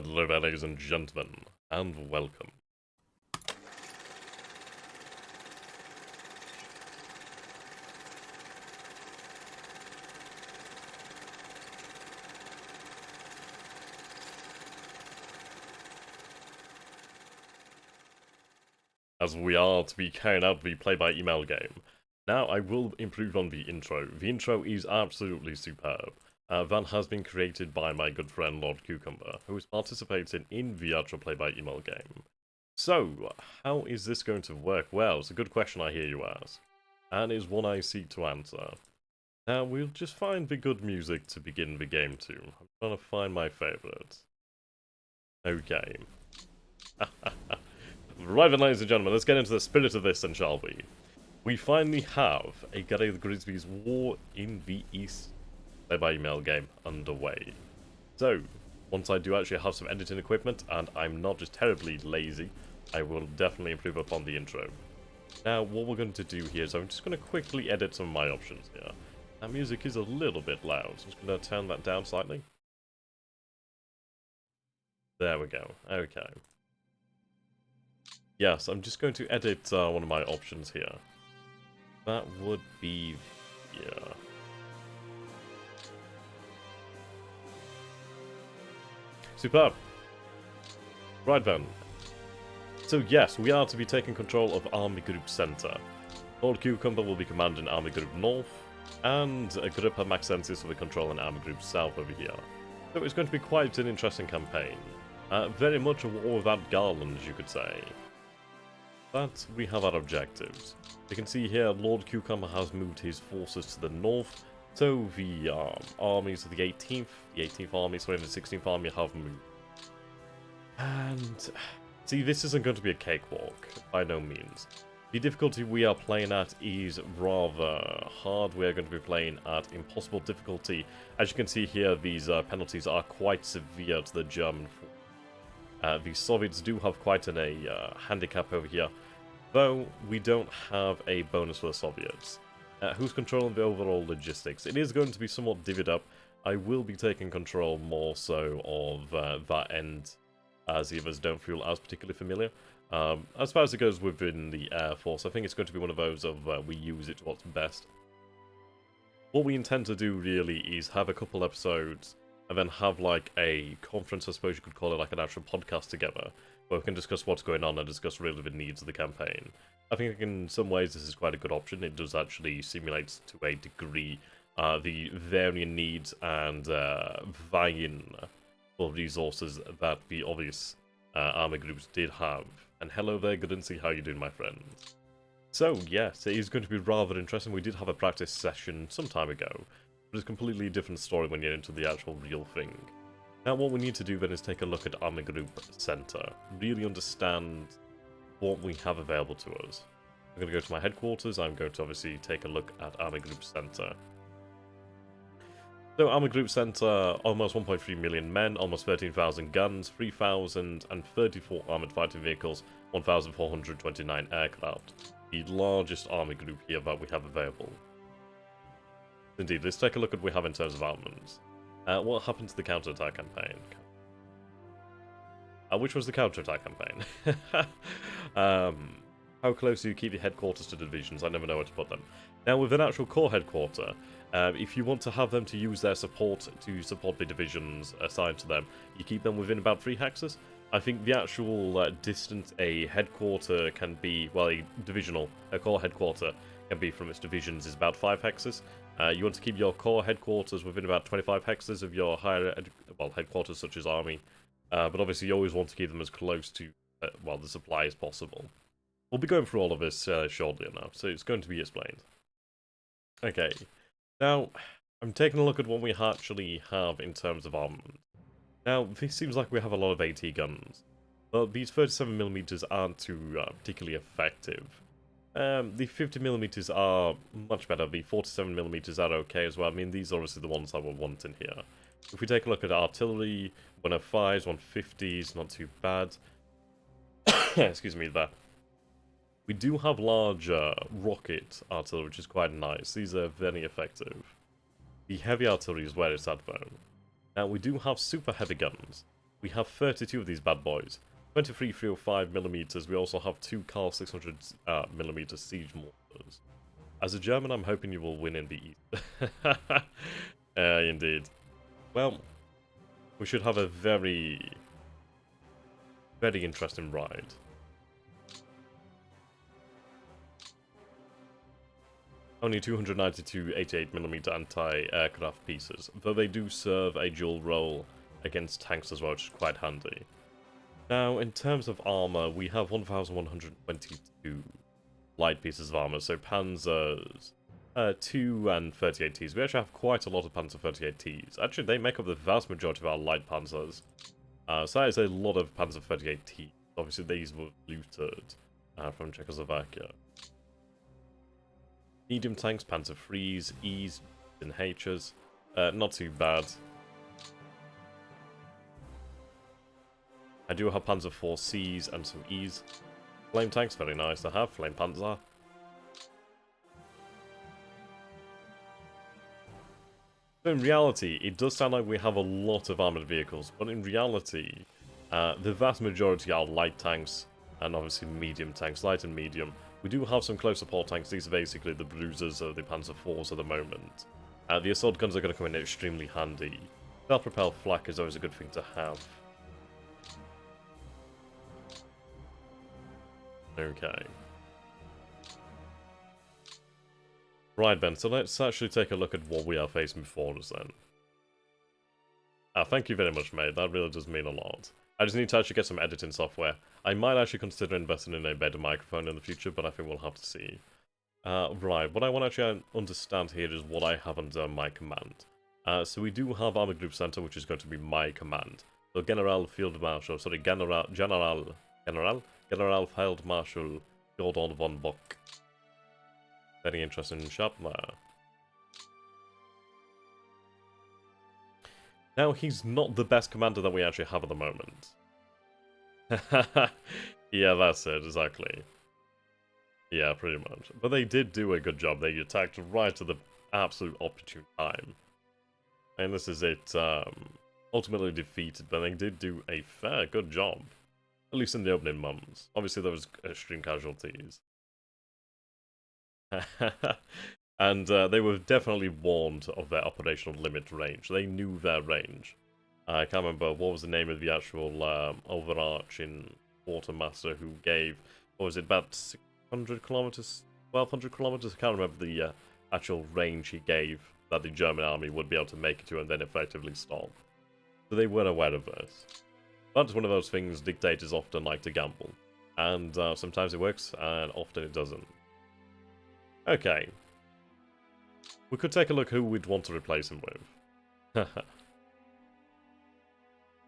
Hello there, ladies and gentlemen, and welcome. As we are to be carrying out the play-by-email game. Now, I will improve on the intro. The intro is absolutely superb. That has been created by my good friend Lord Cucumber, who is participating in the actual play-by-email game. So, how is this going to work? Well, it's a good question I hear you ask, and is one I seek to answer. Now, we'll just find the good music to begin the game to. I'm trying to find my favourite. Okay. Right then, ladies and gentlemen, let's get into the spirit of this then, shall we? We finally have a Gary the Grigsby's War in the East play-by-email game underway. So, once I do actually have some editing equipment, and I'm not just terribly lazy, I will definitely improve upon the intro. Now, what we're going to do here is I'm just going to quickly edit some of my options here. That music is a little bit loud, so I'm just going to turn that down slightly. There we go, okay. Yes, I'm just going to edit one of my options here. That would be... yeah. Superb. Right then. So yes, we are to be taking control of Army Group Center. Lord Cucumber will be commanding Army Group North, and Agrippa Maxensis will be controlling Army Group South over here. So it's going to be quite an interesting campaign. Very much a war without garlands, you could say. But we have our objectives. You can see here Lord Cucumber has moved his forces to the north, so the armies of the 18th Army, sorry, and the 16th Army have moved. And, see, this isn't going to be a cakewalk, by no means. The difficulty we are playing at is rather hard. We are going to be playing at impossible difficulty. As you can see here, these penalties are quite severe to the German force. The Soviets do have quite a handicap over here, though we don't have a bonus for the Soviets. Who's controlling the overall logistics? It is going to be somewhat divvied up. I will be taking control more so of that end, as the others don't feel as particularly familiar. As far as it goes within the Air Force, I think it's going to be one of those of we use it to what's best. What we intend to do really is have a couple episodes and then have like a conference, I suppose you could call it, like an actual podcast together, where we can discuss what's going on and discuss really the needs of the campaign. I think in some ways this is quite a good option. It does actually simulate to a degree the varying needs and vying for resources that the obvious army groups did have. And hello there, good and see how you doing, my friends. So yes, it is going to be rather interesting. We did have a practice session some time ago, but it's a completely different story when you're into the actual real thing. Now what we need to do then is take a look at Army Group Center, really understand what we have available to us. I'm going to go to my headquarters. I'm going to obviously take a look at Army Group Center. So Army Group Center, almost 1.3 million men, almost 13,000 guns, 3,034 armored fighting vehicles, 1,429 aircraft. The largest army group here that we have available. Indeed, let's take a look at what we have in terms of armaments. What happened to the counterattack campaign? Which was the counterattack campaign? How close do you keep your headquarters to the divisions? I never know where to put them. Now, with an actual core headquarter, if you want to have them to use their support to support the divisions assigned to them, you keep them within about 3 hexes. I think the actual distance a headquarter can be, well, a core headquarter can be from its divisions is about 5 hexes. You want to keep your core headquarters within about 25 hexes of your higher, headquarters such as army. But obviously you always want to keep them as close to, the supply as possible. We'll be going through all of this shortly enough, so it's going to be explained. Okay, now, I'm taking a look at what we actually have in terms of armament. Now, this seems like we have a lot of AT guns, but these 37mm aren't too particularly effective. The 50mm are much better, the 47mm are okay as well. I mean, these are obviously the ones I would want in here. If we take a look at artillery, 105s, 150s, not too bad. Excuse me there. We do have large rocket artillery, which is quite nice. These are very effective. The heavy artillery is where it's at though. Now we do have super heavy guns. we have 32 of these bad boys. 23 305mm. We also have 2 Carl 600mm siege mortars. As a German, I'm hoping you will win in the East. Indeed. Well, we should have a very interesting ride. Only 292 88mm anti-aircraft pieces, though they do serve a dual role against tanks as well, which is quite handy. Now, in terms of armor, we have 1,122 light pieces of armor, so Panzers 2 and 38Ts. We actually have quite a lot of Panzer 38Ts. Actually, they make up the vast majority of our light Panzers. So that is a lot of Panzer 38Ts. Obviously, these were looted from Czechoslovakia. Medium tanks, Panzer IIIs, Es, and Hs. Not too bad. I do have Panzer IV-Cs and some Es. Flame tanks, very nice to have. Flame Panzer. So in reality, it does sound like we have a lot of armoured vehicles, but in reality, the vast majority are light tanks, and obviously medium tanks, light and medium. We do have some close support tanks. These are basically the bruisers of the Panzer IVs at the moment. The assault guns are going to come in extremely handy. Self-propelled flak is always a good thing to have. Okay. Right, Ben, so let's actually take a look at what we are facing before us then. Thank you very much, mate. That really does mean a lot. I just need to actually get some editing software. I might actually consider investing in a better microphone in the future, but I think we'll have to see. Right, what I want to actually understand here is what I have under my command. So we do have Army Group Center, which is going to be my command. So General Field Marshal, sorry, General Field Marshal Gordon von Bock. Very interesting shop there. Now, he's not the best commander that we actually have at the moment. Yeah, that's it, exactly. Yeah, pretty much. But they did do a good job. They attacked right at the absolute opportune time. And this is it, ultimately defeated, but they did do a fair good job. At least in the opening months. Obviously, there was extreme casualties. And they were definitely warned of their operational limit range. They knew their range. I can't remember what was the name of the actual overarching quartermaster who gave, what was it, about 600 kilometers, 1200 kilometers? I can't remember the actual range he gave that the German army would be able to make it to and then effectively stop. So they were aware of this. But it's one of those things dictators often like to gamble. And sometimes it works, and often it doesn't. Okay. We could take a look who we'd want to replace him with.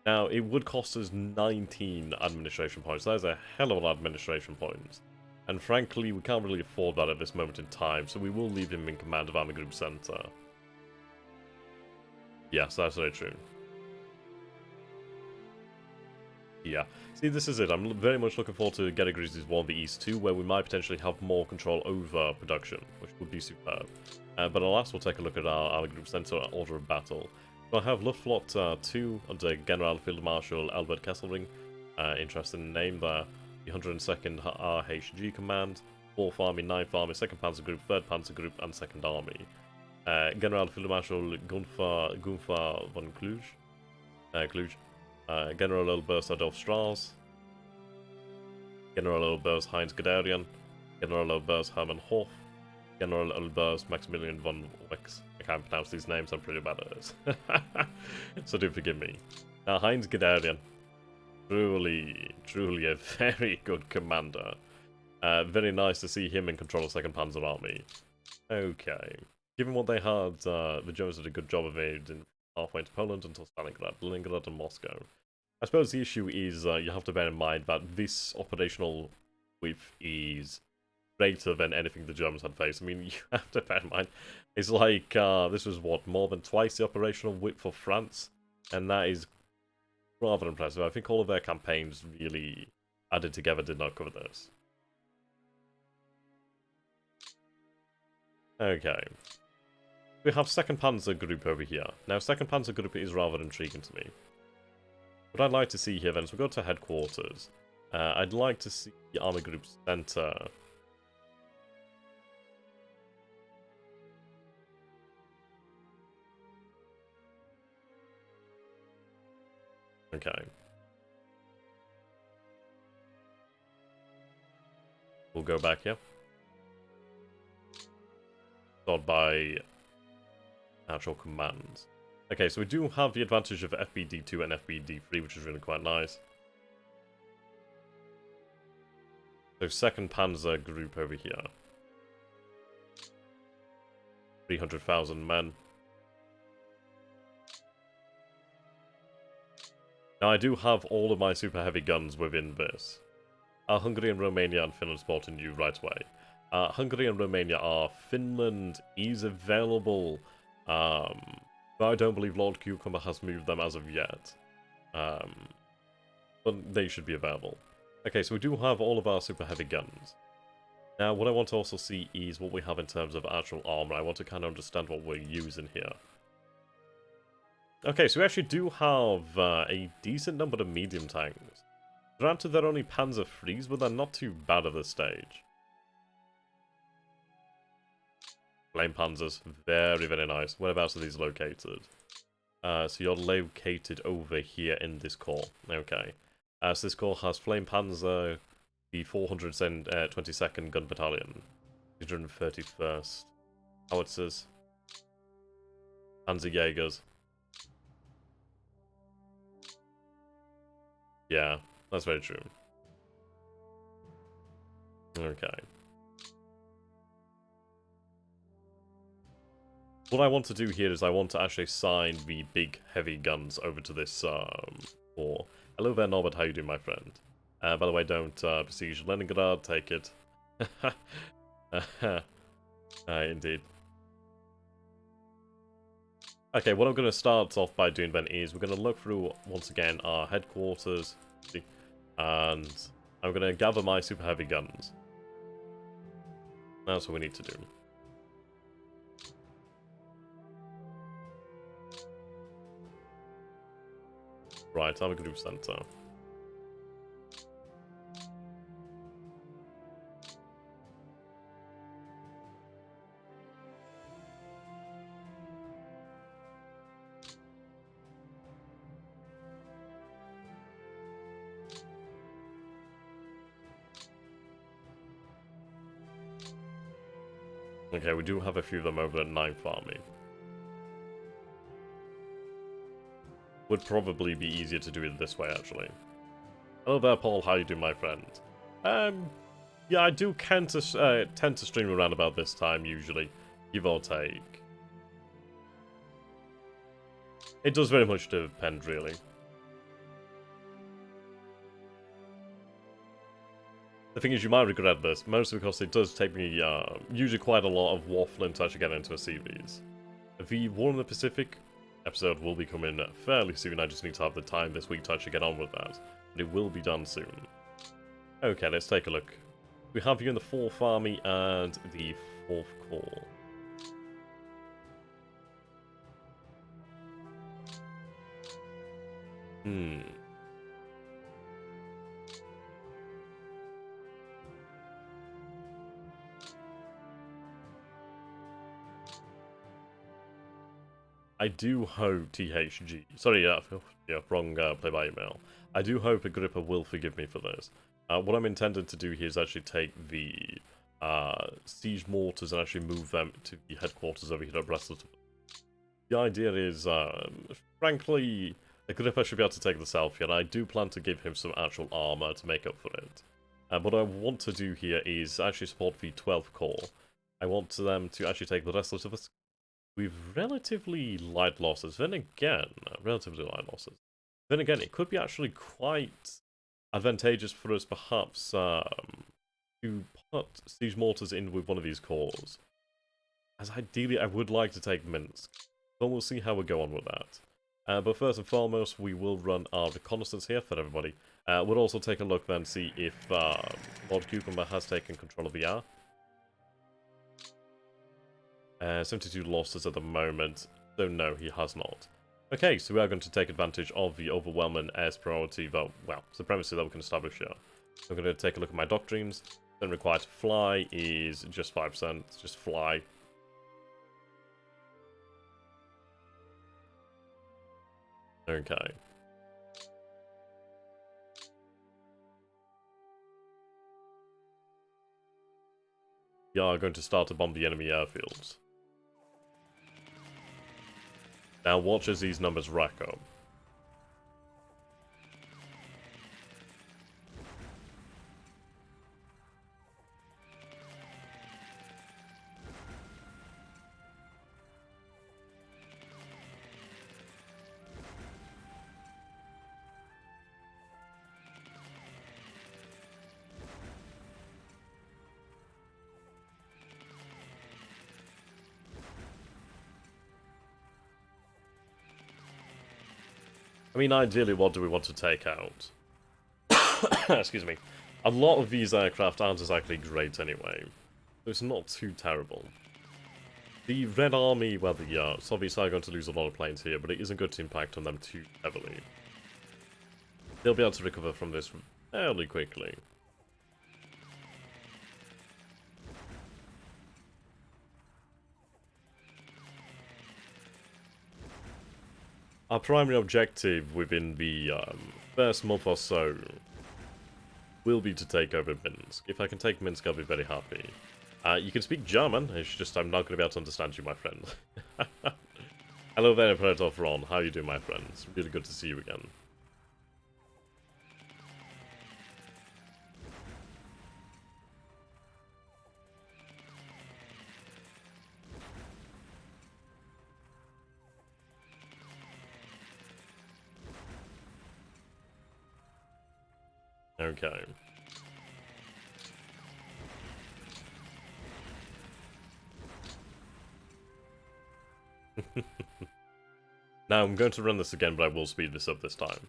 Now, it would cost us 19 administration points. That is a hell of a lot of administration points. And frankly, we can't really afford that at this moment in time, so we will leave him in command of Army Group Center. Yes, that's very true. Yeah. See, this is it. I'm very much looking forward to getting Grigsby's War in the East too, where we might potentially have more control over production, which would be superb. But alas, we'll take a look at our Army Group Center order of battle. So I have Luftflotte 2 under General Field Marshal Albert Kesselring. Interesting name there. The 102nd RHG Command, 4th Army, 9th Army, 2nd Panzer Group, 3rd Panzer Group, and 2nd Army. General Field Marshal Gunther von Kluge. General Oberst Adolf Strauss, General Oberst Heinz Guderian, General Oberst Hermann Hof, General Oberst Maximilian von Wex. I can't pronounce these names, I'm pretty bad at this. So do forgive me. Now, Heinz Guderian, truly a very good commander. Very nice to see him in control of 2nd Panzer Army. Okay. Given what they had, the Germans did a good job of evading halfway to Poland until Stalingrad, Leningrad, and Moscow. I suppose the issue is you have to bear in mind that this operational width is greater than anything the Germans had faced. I mean, you have to bear in mind, it's like, this was what, more than twice the operational width for France? And that is rather impressive. I think all of their campaigns really added together did not cover this. Okay. We have 2nd Panzer Group over here. Now, 2nd Panzer Group is rather intriguing to me. What I'd like to see here then is we'll go to headquarters. I'd like to see the army group center. Okay. We'll go back here. Followed by actual commands. Okay, so we do have the advantage of FBD2 and FBD3, which is really quite nice. So 2nd Panzer group over here. 300,000 men. Now I do have all of my super heavy guns within this. Hungary and Romania and Finland supporting you right away. Hungary and Romania are. Finland is available. But I don't believe Lord Cucumber has moved them as of yet. But they should be available. Okay, so we do have all of our super heavy guns. Now, what I want to also see is what we have in terms of actual armor. I want to kind of understand what we're using here. Okay, so we actually do have a decent number of medium tanks. Granted, they're only Panzer IIIs, but they're not too bad at this stage. Flame Panzers, very, very nice. Whereabouts are these located? So you're located over here in this corps. Okay. So this corps has Flame Panzer, the 422nd Gun Battalion, 231st Howitzers, Panzer Jaegers. Yeah, that's very true. Okay. What I want to do here is I want to actually assign the big heavy guns over to this corps. Hello there, Norbert. How you doing, my friend? By the way, don't besiege Leningrad. Take it. Indeed. Okay, what I'm going to start off by doing then is we're going to look through once again our headquarters, and I'm going to gather my super heavy guns. That's what we need to do. Right, I'm a group center. Okay, we do have a few of them over at 9th Army. Would probably be easier to do it this way, actually. Hello there, Paul. How you doing, my friend? Yeah, I do tend to stream around about this time, usually. Give or take. It does very much depend, really. The thing is, you might regret this, mostly because it does take me usually quite a lot of waffling to actually get into a series. The War in the Pacific episode will be coming fairly soon. I just need to have the time this week to actually get on with that. But it will be done soon. Okay, let's take a look. We have you in the 4th Army and the 4th Corps. I do hope THG... Sorry, yeah, wrong play-by-email. I do hope Agrippa will forgive me for this. What I'm intending to do here is actually take the siege mortars and actually move them to the headquarters over here at Bracelet. The idea is, frankly, Agrippa should be able to take the selfie, and I do plan to give him some actual armor to make up for it. What I want to do here is actually support the 12th Corps. I want them to actually take the rest of us with relatively light losses. Then again, relatively light losses. Then again, it could be actually quite advantageous for us, perhaps, to put siege mortars in with one of these corps. As ideally, I would like to take Minsk, but we'll see how we go on with that. But first and foremost, we will run our reconnaissance here for everybody. We'll also take a look then, see if Lord Cucumber has taken control of the R. 72 losses at the moment, so no, he has not. Okay, so we are going to take advantage of the overwhelming air superiority, well, supremacy that we can establish here. I'm going to take a look at my doctrines. Then required to fly is just 5%, just fly. Okay. We are going to start to bomb the enemy airfields. Now watch as these numbers rack up. I mean, ideally, what do we want to take out? Excuse me. A lot of these aircraft aren't exactly great anyway, so it's not too terrible. The Red Army, well, the Soviets are going to lose a lot of planes here, but it isn't going to impact on them too heavily. They'll be able to recover from this fairly quickly. Our primary objective within the first month or so will be to take over Minsk. If I can take Minsk, I'll be very happy. You can speak German, it's just I'm not going to be able to understand you, my friend. Hello there, Imperator Ron. How are you doing, my friend? It's really good to see you again. Okay. Now I'm going to run this again, but I will speed this up this time.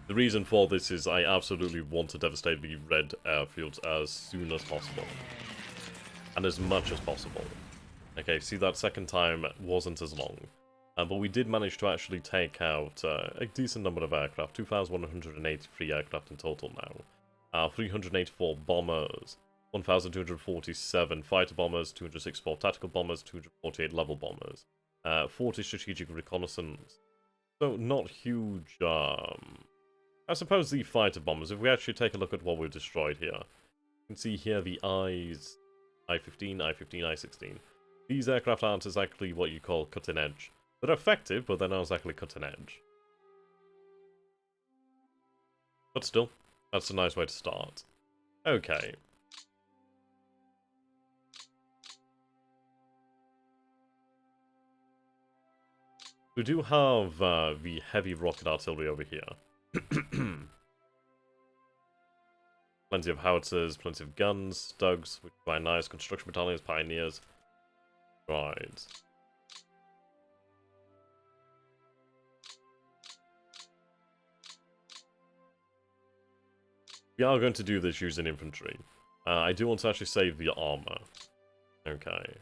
The reason for this is I absolutely want to devastate the red airfields as soon as possible. And as much as possible. Okay, see, that second time wasn't as long. But we did manage to actually take out a decent number of aircraft. 2,183 aircraft in total now. 384 bombers. 1,247 fighter bombers. 264 tactical bombers. 248 level bombers. 40 strategic reconnaissance. So not huge. I suppose the fighter bombers, if we actually take a look at what we've destroyed here. You can see here the I-15, I-15, I-16. These aircraft aren't exactly what you call cutting edge. They're effective, but they're not exactly cutting edge. But still, that's a nice way to start. Okay. We do have the heavy rocket artillery over here. Plenty of howitzers, plenty of guns, Stugs, which are quite nice, construction battalions, pioneers. Right. We are going to do this using infantry. I do want to actually save the armor. Okay.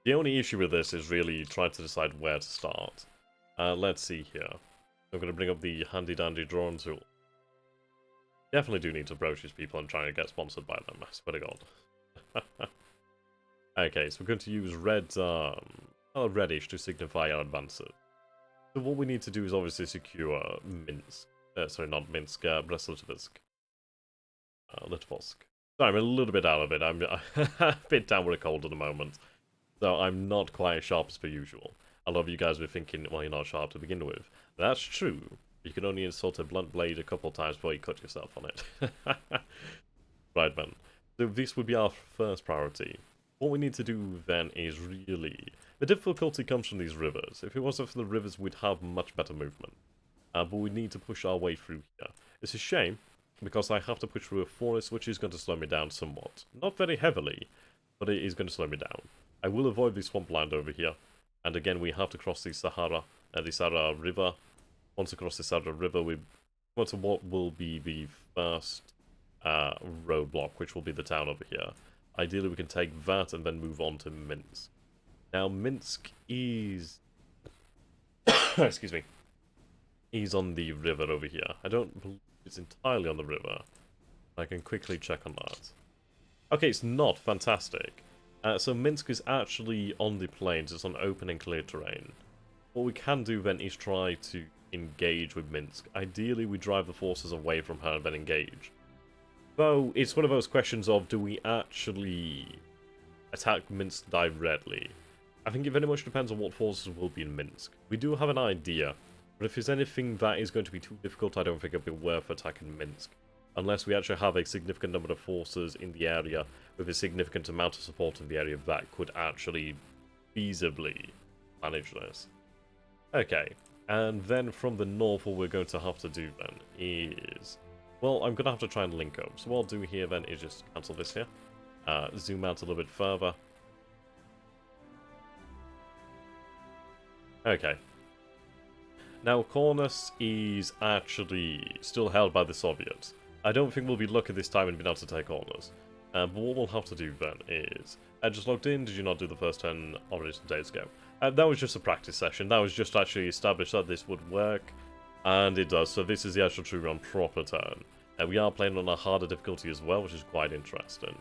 The only issue with this is really trying to decide where to start. Let's see here. I'm going to bring up the handy-dandy drawing tool. Definitely do need to approach these people and try and get sponsored by them, I swear to God. Okay, so we're going to use reddish to signify our advances. So what we need to do is obviously secure Minsk. Sorry, not Minsk, Brest-Litovsk. Litovsk. Sorry, I'm a little bit out of it. I'm a bit down with a cold at the moment. So I'm not quite as sharp as per usual. A lot of you guys were thinking, well, you're not sharp to begin with. That's true. You can only insult a blunt blade a couple times before you cut yourself on it. Right, man. So this would be our first priority. What we need to do then is really... The difficulty comes from these rivers. If it wasn't for the rivers, we'd have much better movement. But we need to push our way through here. It's a shame, because I have to push through a forest, which is going to slow me down somewhat. Not very heavily, but it is going to slow me down. I will avoid the swampland over here. And again, we have to cross the Sahara River. Once across the Sahara River, we go to what will be the first roadblock, which will be the town over here. Ideally, we can take that and then move on to Minsk. Now, Minsk is... excuse me. Is on the river over here. I don't believe it's entirely on the river. I can quickly check on that. Okay, it's not. Fantastic. So Minsk is actually on the plains. It's on open and clear terrain. What we can do then is try to engage with Minsk. Ideally, we drive the forces away from her and then engage. Though, it's one of those questions of, do we actually attack Minsk directly? I think it very much depends on what forces will be in Minsk. We do have an idea, but if there's anything that is going to be too difficult, I don't think it'll be worth attacking Minsk. Unless we actually have a significant number of forces in the area with a significant amount of support in the area that could actually feasibly manage this. Okay, and then from the north, what we're going to have to do then is... Well, I'm going to have to try and link up. So what I'll do here then is just cancel this here. Zoom out a little bit further. Okay. Now, Kornus is actually still held by the Soviets. I don't think we'll be lucky this time in being able to take Kornus. But what we'll have to do then is... just logged in, did you not do the first 10 already some days ago? That was just a practice session. That was just to actually establish that this would work. And it does, so this is the actual true run proper turn. We are playing on a harder difficulty as well, which is quite interesting.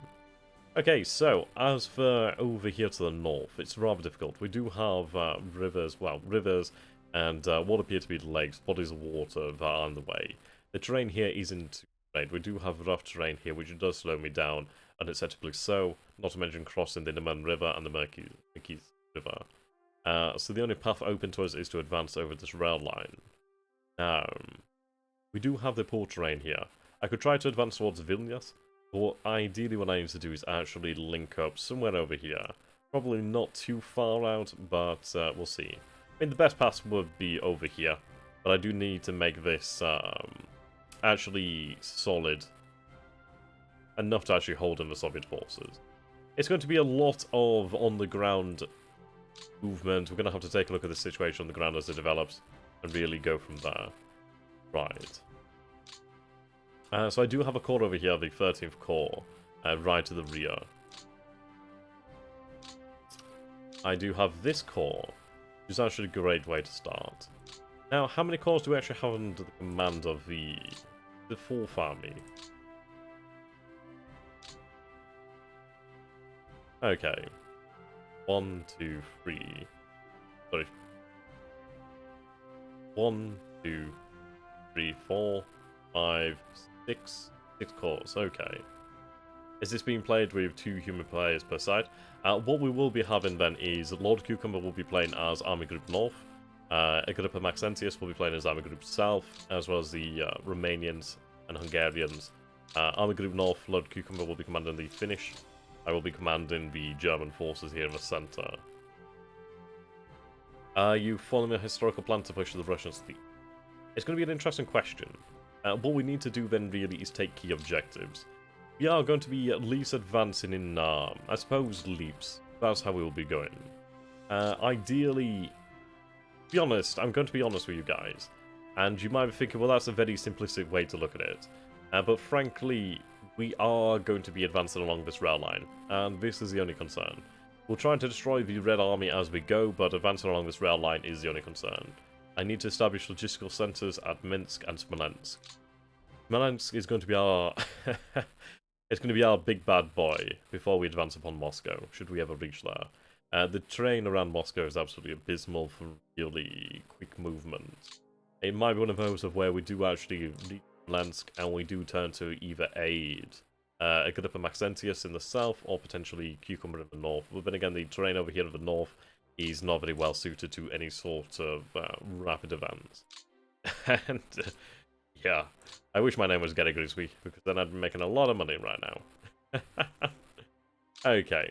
Okay, so, as for over here to the north, it's rather difficult. We do have rivers, and what appear to be lakes, bodies of water that are on the way. The terrain here isn't great. We do have rough terrain here, which does slow me down, unacceptably so, not to mention crossing the Neman River and the Murky River. So the only path open to us is to advance over this rail line. We do have the poor terrain here. I could try to advance towards Vilnius, but ideally what I need to do is actually link up somewhere over here. Probably not too far out, but we'll see. I mean, the best path would be over here, but I do need to make this actually solid enough to actually hold in the Soviet forces. It's going to be a lot of on-the-ground movement. We're going to have to take a look at the situation on the ground as it develops and really go from there. Right. So I do have a corps over here, the 13th Corps, right to the rear. I do have this corps, which is actually a great way to start. Now, how many corps do we actually have under the command of the 4th Army? Okay. 1, 2, 3. Sorry. 1, 2, 3, 4, 5, 6 corps. Okay. Is this being played with 2 human players per side? What we will be having then is Lord Cucumber will be playing as Army Group North. Agrippa Maxentius will be playing as Army Group South, as well as the Romanians and Hungarians. Army Group North, Lord Cucumber will be commanding the Finnish. I will be commanding the German forces here in the center. Are you following a historical plan to push the Russians to the... It's going to be an interesting question. What we need to do then really is take key objectives. We are going to be at least advancing in, I suppose, leaps. That's how we will be going. Ideally, to be honest, I'm going to be honest with you guys. And you might be thinking, well, that's a very simplistic way to look at it. But frankly, we are going to be advancing along this rail line. And this is the only concern. We'll try to destroy the Red Army as we go, but advancing along this rail line is the only concern. I need to establish logistical centers at Minsk and Smolensk. Smolensk is going to be our... it's going to be our big bad boy before we advance upon Moscow, should we ever reach there. The terrain around Moscow is absolutely abysmal for really quick movement. It might be one of those of where we do actually reach Smolensk and we do turn to either aid Agrippa Maxentius in the south or potentially Cucumber in the north. But then again, the terrain over here in the north is not very well suited to any sort of rapid advance. And yeah, I wish my name was Gary Grigsby, because then I'd be making a lot of money right now. Okay.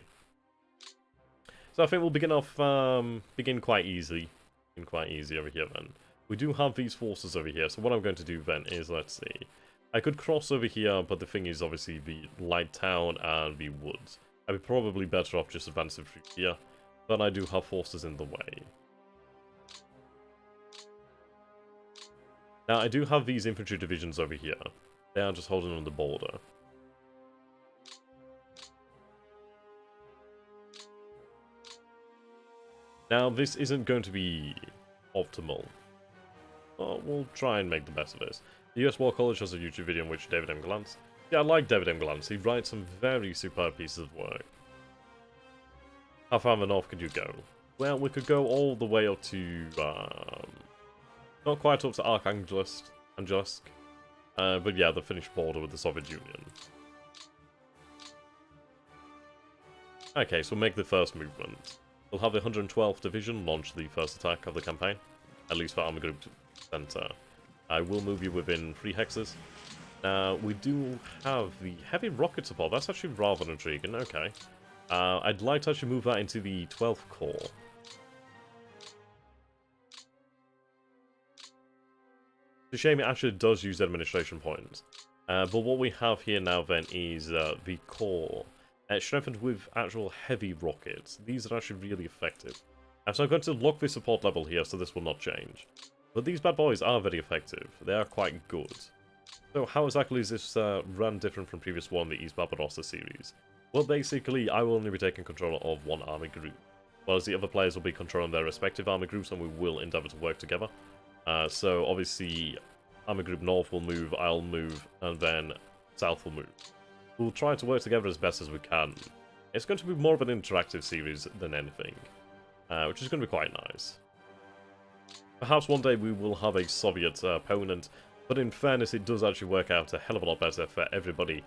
So I think we'll begin quite easy. Over here then. We do have these forces over here, so what I'm going to do then is, let's see. I could cross over here, but the thing is obviously the light town and the woods. I'd be probably better off just advancing through here. But I do have forces in the way. Now, I do have these infantry divisions over here. They are just holding on the border. Now, this isn't going to be optimal, but we'll try and make the best of this. The US War College has a YouTube video in which David M. Glantz. Yeah, I like David M. Glantz. He writes some very superb pieces of work. How far in the north could you go? Well, we could go all the way up to, not quite up to Archangelisk, but yeah, the Finnish border with the Soviet Union. Okay, so we'll make the first movement. We'll have the 112th Division launch the first attack of the campaign, at least for Army Group Center. I will move you within 3 hexes. Now, we do have the heavy rocket support. That's actually rather intriguing. Okay. I'd like to actually move that into the 12th Corps. It's a shame it actually does use administration points. But what we have here now then is the Corps. Strengthened with actual heavy rockets. These are actually really effective. So I'm going to lock the support level here, so this will not change. But these bad boys are very effective. They are quite good. So how exactly is this run different from previous one, the East Barbarossa series? Well, basically, I will only be taking control of one army group, whereas the other players will be controlling their respective army groups, and we will endeavour to work together. So obviously, Army Group North will move, I'll move, and then South will move. We'll try to work together as best as we can. It's going to be more of an interactive series than anything, which is going to be quite nice. Perhaps one day we will have a Soviet opponent, but in fairness it does actually work out a hell of a lot better for everybody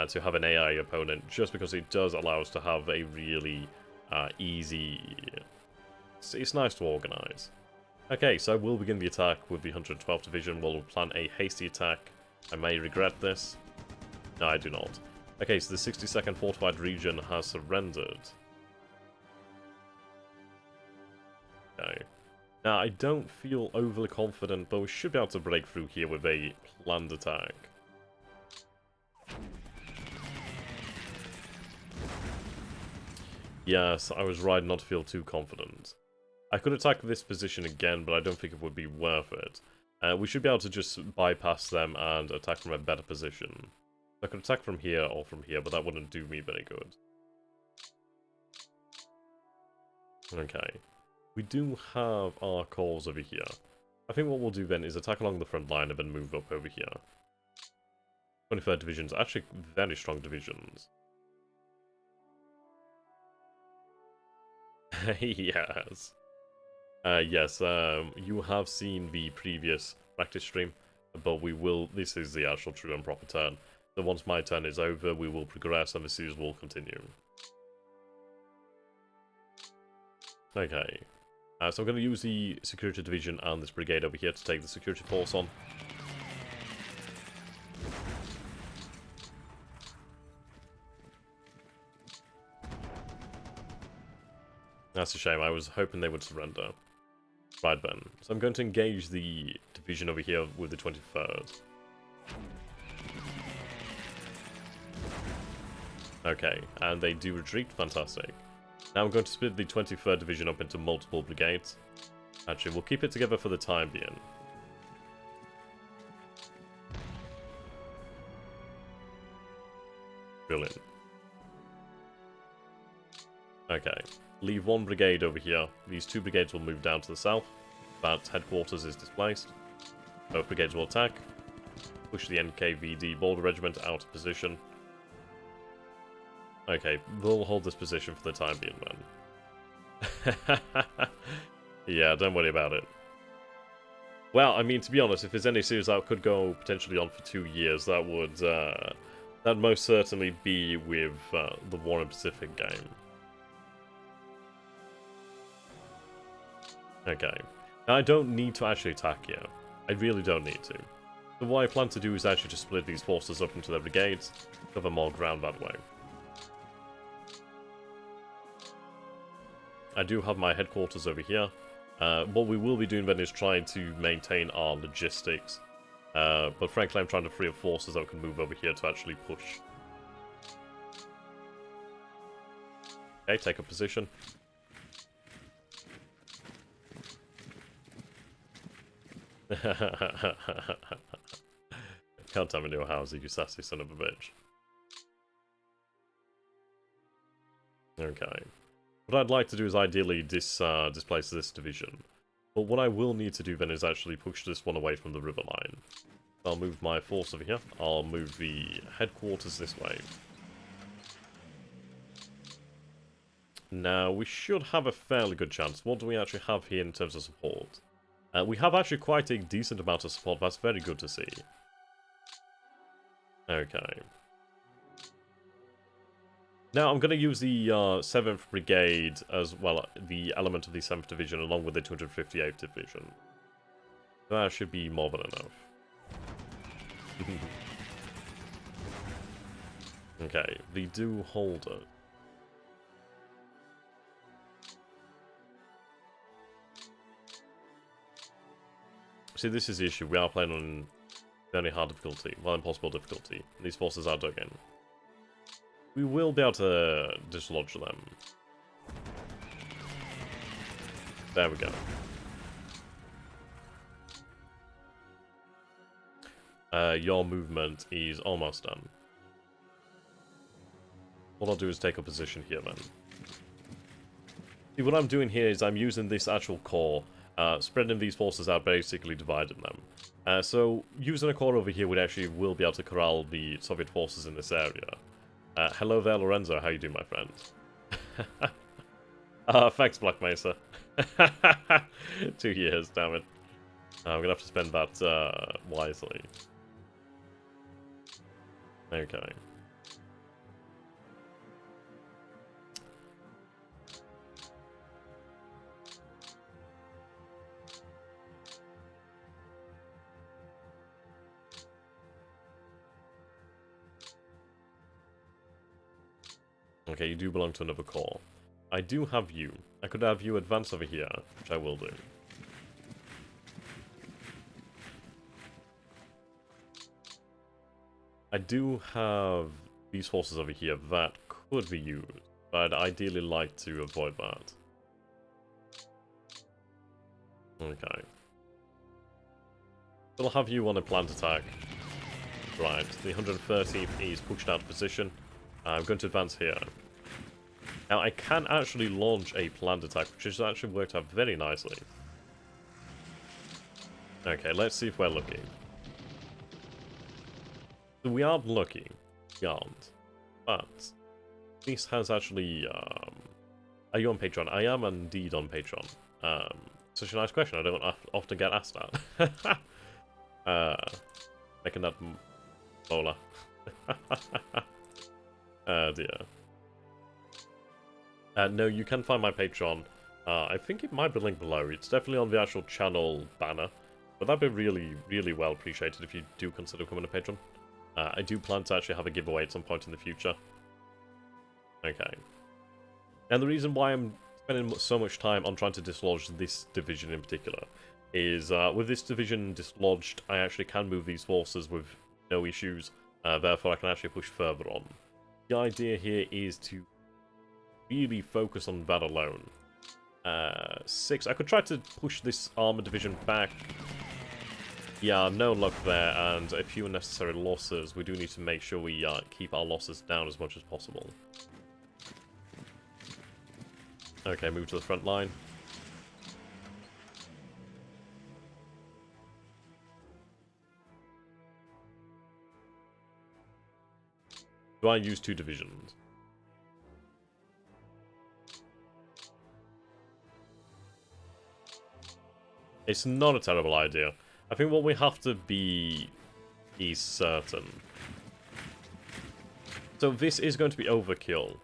to have an AI opponent, just because it does allow us to have a really easy... It's nice to organise. Okay, so we'll begin the attack with the 112th Division. We'll plan a hasty attack. I may regret this. No, I do not. Okay, so the 62nd Fortified Region has surrendered. Okay. Now, I don't feel overly confident, but we should be able to break through here with a planned attack. Yes, I was right not to feel too confident. I could attack this position again, but I don't think it would be worth it. We should be able to just bypass them and attack from a better position. I could attack from here or from here, but that wouldn't do me very good. Okay. We do have our corps over here. I think what we'll do then is attack along the front line and then move up over here. 23rd Division's actually very strong divisions. Yes. Yes, you have seen the previous practice stream, but we will... This is the actual true and proper turn. So once my turn is over, we will progress and the series will continue. Okay. So I'm going to use the security division and this brigade over here to take the security force on. That's a shame, I was hoping they would surrender. Right then, so I'm going to engage the division over here with the 23rd. Okay, and they do retreat, fantastic. Now I'm going to split the 23rd Division up into multiple brigades. Actually, we'll keep it together for the time being. Brilliant. Okay, leave one brigade over here. These 2 brigades will move down to the south. That headquarters is displaced. Both brigades will attack. Push the NKVD Border Regiment out of position. Okay, we'll hold this position for the time being, then. Yeah, don't worry about it. Well, I mean, to be honest, if there's any series that could go potentially on for 2 years, that would, that'd most certainly be with the War in Pacific game. Okay. Now, I don't need to actually attack here. I really don't need to. So what I plan to do is actually just split these forces up into their brigades, cover more ground that way. I do have my headquarters over here. What we will be doing then is trying to maintain our logistics. But frankly, I'm trying to free up forces that can move over here to actually push. Okay, take a position. Can't tell me no house, you sassy son of a bitch. Okay. What I'd like to do is ideally displace this division. But what I will need to do then is actually push this one away from the river line. I'll move my force over here. I'll move the headquarters this way. Now, we should have a fairly good chance. What do we actually have here in terms of support? We have actually quite a decent amount of support. That's very good to see. Okay. Now, I'm going to use the 7th Brigade as well, the element of the 7th Division, along with the 258th Division. That should be more than enough. Okay, they do hold it. See, this is the issue. We are playing on very hard difficulty, well, impossible difficulty. These forces are dug in. We will be able to dislodge them. There we go. Your movement is almost done. What I'll do is take a position here then. See, what I'm doing here is I'm using this actual core, spreading these forces out, basically dividing them. So using a core over here would actually will be able to corral the Soviet forces in this area. Hello there, Lorenzo. How you doing, my friend? Thanks, Black Mesa. 2 years, damn it. I'm gonna have to spend that wisely. Okay. Okay, you do belong to another corps. I do have you. I could have you advance over here, which I will do. I do have these forces over here that could be used, but I'd ideally like to avoid that. Okay. We'll have you on a planned attack. Right, the 113th is pushed out of position. I'm going to advance here. Now, I can actually launch a planned attack, which has actually worked out very nicely. Okay, let's see if we're lucky. So we aren't lucky. We aren't. But this has actually... Are you on Patreon? I am indeed on Patreon. Such a nice question. I don't often get asked that. Making that... Lola. Dear. No, you can find my Patreon. I think it might be linked below. It's definitely on the actual channel banner. But that'd be really, really well appreciated if you do consider becoming a patron. I do plan to actually have a giveaway at some point in the future. Okay. And the reason why I'm spending so much time on trying to dislodge this division in particular is with this division dislodged, I actually can move these forces with no issues. Therefore, I can actually push further on. The idea here is to really focus on that alone. 6. I could try to push this armor division back. Yeah, no luck there, and a few unnecessary losses. We do need to make sure we keep our losses down as much as possible. Okay, move to the front line. Do I use 2 divisions? It's not a terrible idea. I think what we have to be is certain. So this is going to be overkill.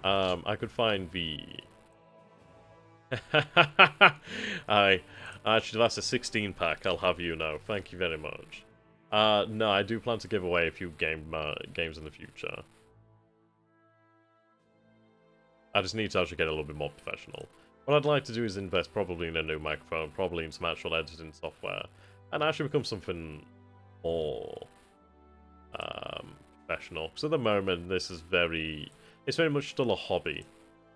I could find the... Actually, that's a 16-pack, I'll have you know. Thank you very much. No, I do plan to give away a few games in the future. I just need to actually get a little bit more professional. What I'd like to do is invest probably in a new microphone, probably in some actual editing software, and actually become something more professional. So at the moment, this is it's very much still a hobby,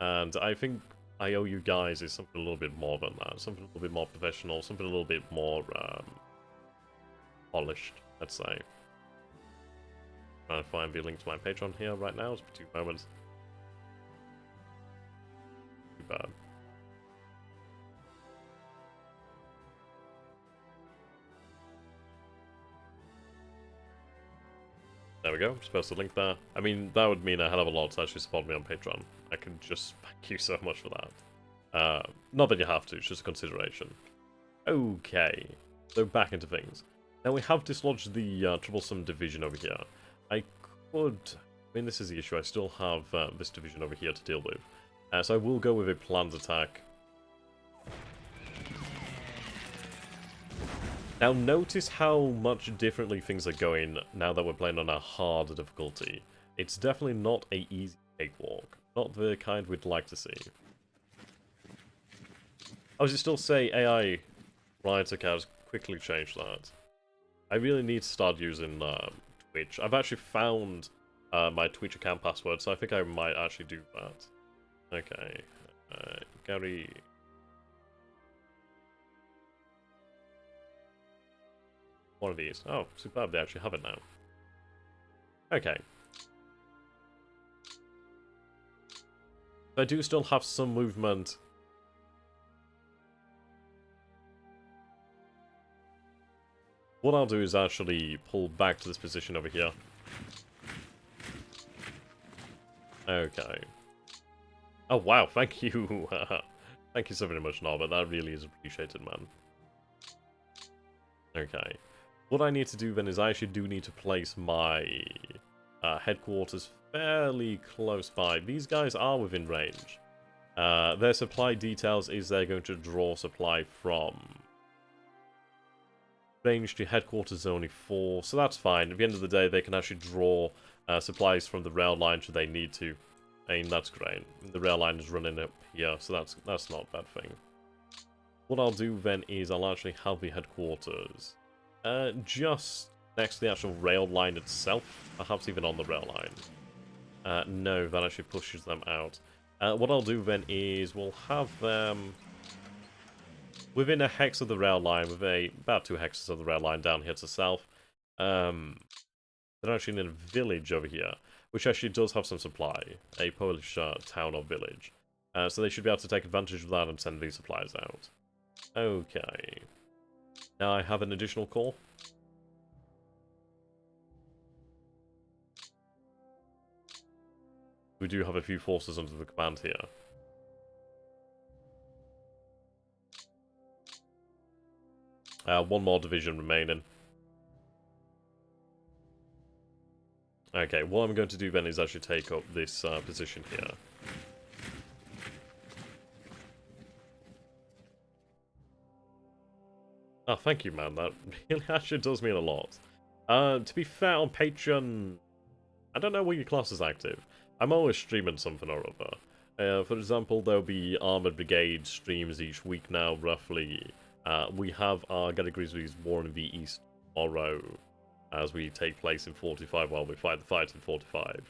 and I think I owe you guys is something a little bit more than that, something a little bit more professional, something a little bit more polished, let's say. Trying to find the link to my Patreon here right now. It's 2 moments. Too bad. There we go. Just post the link there. I mean, that would mean a hell of a lot to actually support me on Patreon. I can just thank you so much for that. Not that you have to, it's just a consideration. Okay, so back into things. Now we have dislodged the troublesome division over here. I mean, this is the issue. I still have this division over here to deal with. So I will go with a planned attack. Now notice how much differently things are going now that we're playing on a harder difficulty. It's definitely not a easy cakewalk. Not the kind we'd like to see. Oh, does it still say AI? Right, okay, I'll just quickly change that. I really need to start using Twitch. I've actually found my Twitch account password, so I think I might actually do that. Okay. Gary... One of these. Oh, superb, they actually have it now. Okay. I do still have some movement. What I'll do is actually pull back to this position over here. Okay. Oh wow, thank you. Thank you so very much, Norbert. That really is appreciated, man. Okay. What I need to do then is I actually do need to place my headquarters fairly close by. These guys are within range. Their supply details is they're going to draw supply from... Range to headquarters is only 4, so that's fine. At the end of the day, they can actually draw supplies from the rail line should they need to. I mean, that's great. The rail line is running up here, so that's not a bad thing. What I'll do then is I'll actually have the headquarters just next to the actual rail line itself, perhaps even on the rail line. No, that actually pushes them out. What I'll do then is we'll have them within a hex of the rail line, with about 2 hexes of the rail line down here to the south. They're actually in a village over here, which actually does have some supply, a Polish town or village. So they should be able to take advantage of that and send these supplies out. Okay. Now I have an additional call. We do have a few forces under the command here. One more division remaining. Okay, what I'm going to do then is actually take up this position here. Oh, thank you, man. That really actually does mean a lot. To be fair, on Patreon, I don't know when your class is active. I'm always streaming something or other. For example, there'll be Armoured Brigade streams each week now, roughly. We have our Grigsby's War in the East tomorrow, as we take place in 45 while we fight the fight in 45.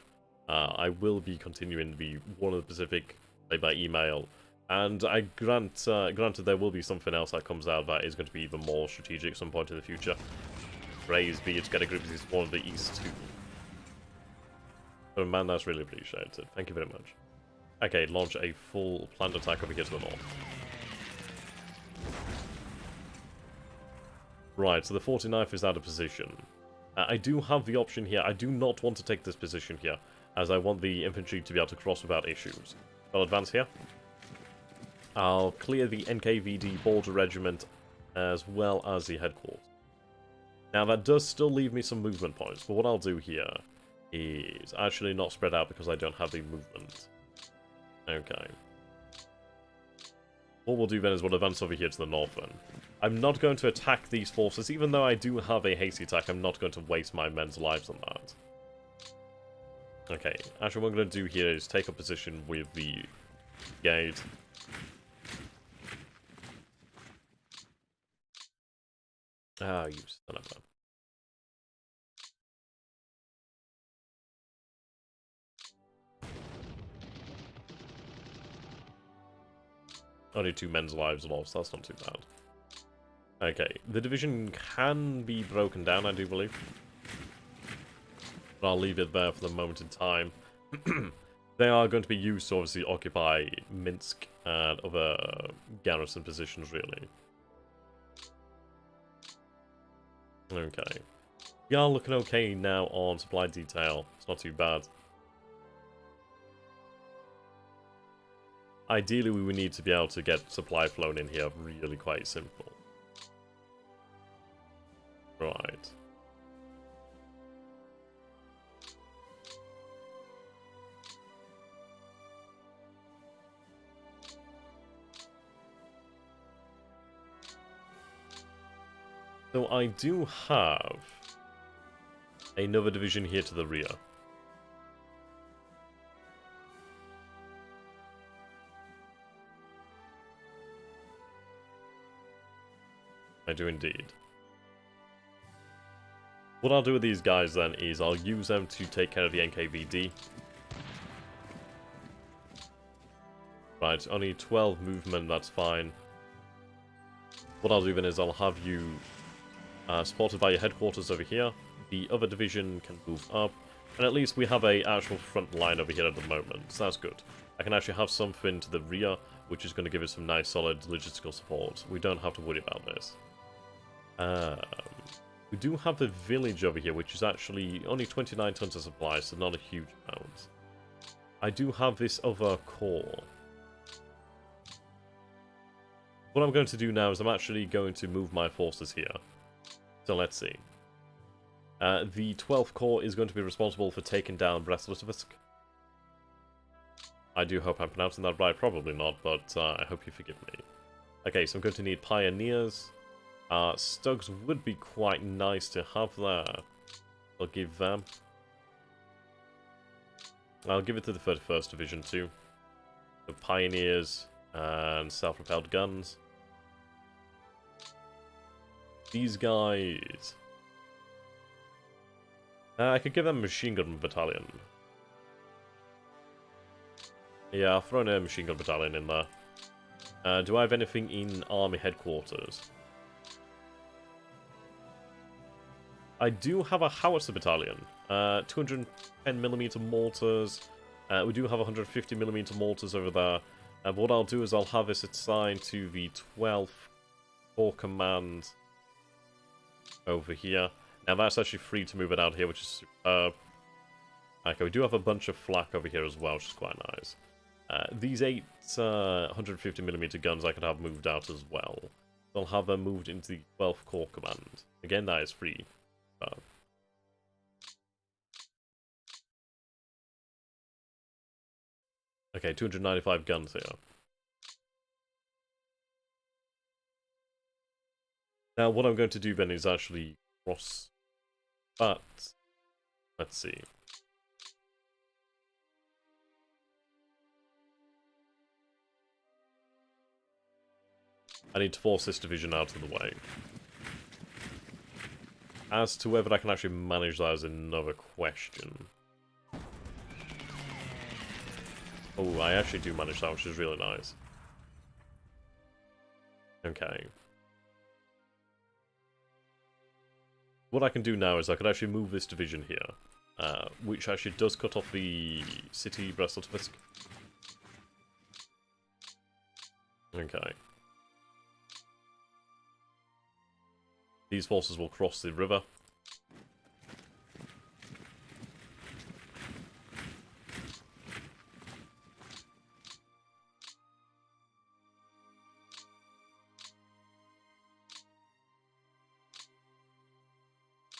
I will be continuing the War in the Pacific by email. And I granted there will be something else that comes out that is going to be even more strategic at some point in the future. Praise be it, Grigsby's War in the East too. So man, that's really appreciated. Thank you very much. Okay, launch a full planned attack over here to the north. Right, so the 49th is out of position. I do have the option here. I do not want to take this position here, as I want the infantry to be able to cross without issues. I'll advance here. I'll clear the NKVD border regiment as well as the headquarters. Now that does still leave me some movement points, but what I'll do here is actually not spread out because I don't have the movement. Okay. What we'll do then is we'll advance over here to the north then. I'm not going to attack these forces, even though I do have a hasty attack, I'm not going to waste my men's lives on that. Okay, actually what I'm going to do here is take a position with the gate. Ah, you son of a... Only 2 men's lives lost, that's not too bad. Okay, the division can be broken down, I do believe. But I'll leave it there for the moment in time. They are going to be used to obviously occupy Minsk and other garrison positions, really. Okay. We are looking okay now on supply detail. It's not too bad. Ideally, we would need to be able to get supply flown in here really quite simple. Right. So I do have another division here to the rear. I do indeed. What I'll do with these guys then is I'll use them to take care of the NKVD. Right, only 12 movement, that's fine. What I'll do then is I'll have you supported by your headquarters over here. The other division can move up. And at least we have a actual front line over here at the moment, so that's good. I can actually have something to the rear, which is going to give us some nice solid logistical support. We don't have to worry about this. We do have the village over here, which is actually only 29 tons of supply, so not a huge amount. I do have this other corps. What I'm going to do now is I'm actually going to move my forces here. So let's see. The 12th Corps is going to be responsible for taking down Bracelet. I do hope I'm pronouncing that right, probably not, but I hope you forgive me. Okay, so I'm going to need Pioneers. Stugs would be quite nice to have there. I'll give them. I'll give it to the 31st Division too. The Pioneers and self-propelled guns. These guys. I could give them a machine gun battalion. Yeah, I'll throw in a machine gun battalion in there. Do I have anything in army headquarters? I do have a howitzer battalion. 210mm mortars. We do have 150mm mortars over there. But what I'll do is I'll have this assigned to the 12th Corps Command over here. Now that's actually free to move it out here, which is superb. Okay, we do have a bunch of flak over here as well, which is quite nice. These 8 150mm guns I could have moved out as well. I'll have them moved into the 12th Corps Command. Again, that is free. Okay, 295 guns here. Now, what I'm going to do then is actually cross... But, let's see. I need to force this division out of the way. As to whether I can actually manage that is another question. Oh, I actually do manage that, which is really nice. Okay. What I can do now is I could actually move this division here, which actually does cut off the city Bracelet. Okay. These forces will cross the river.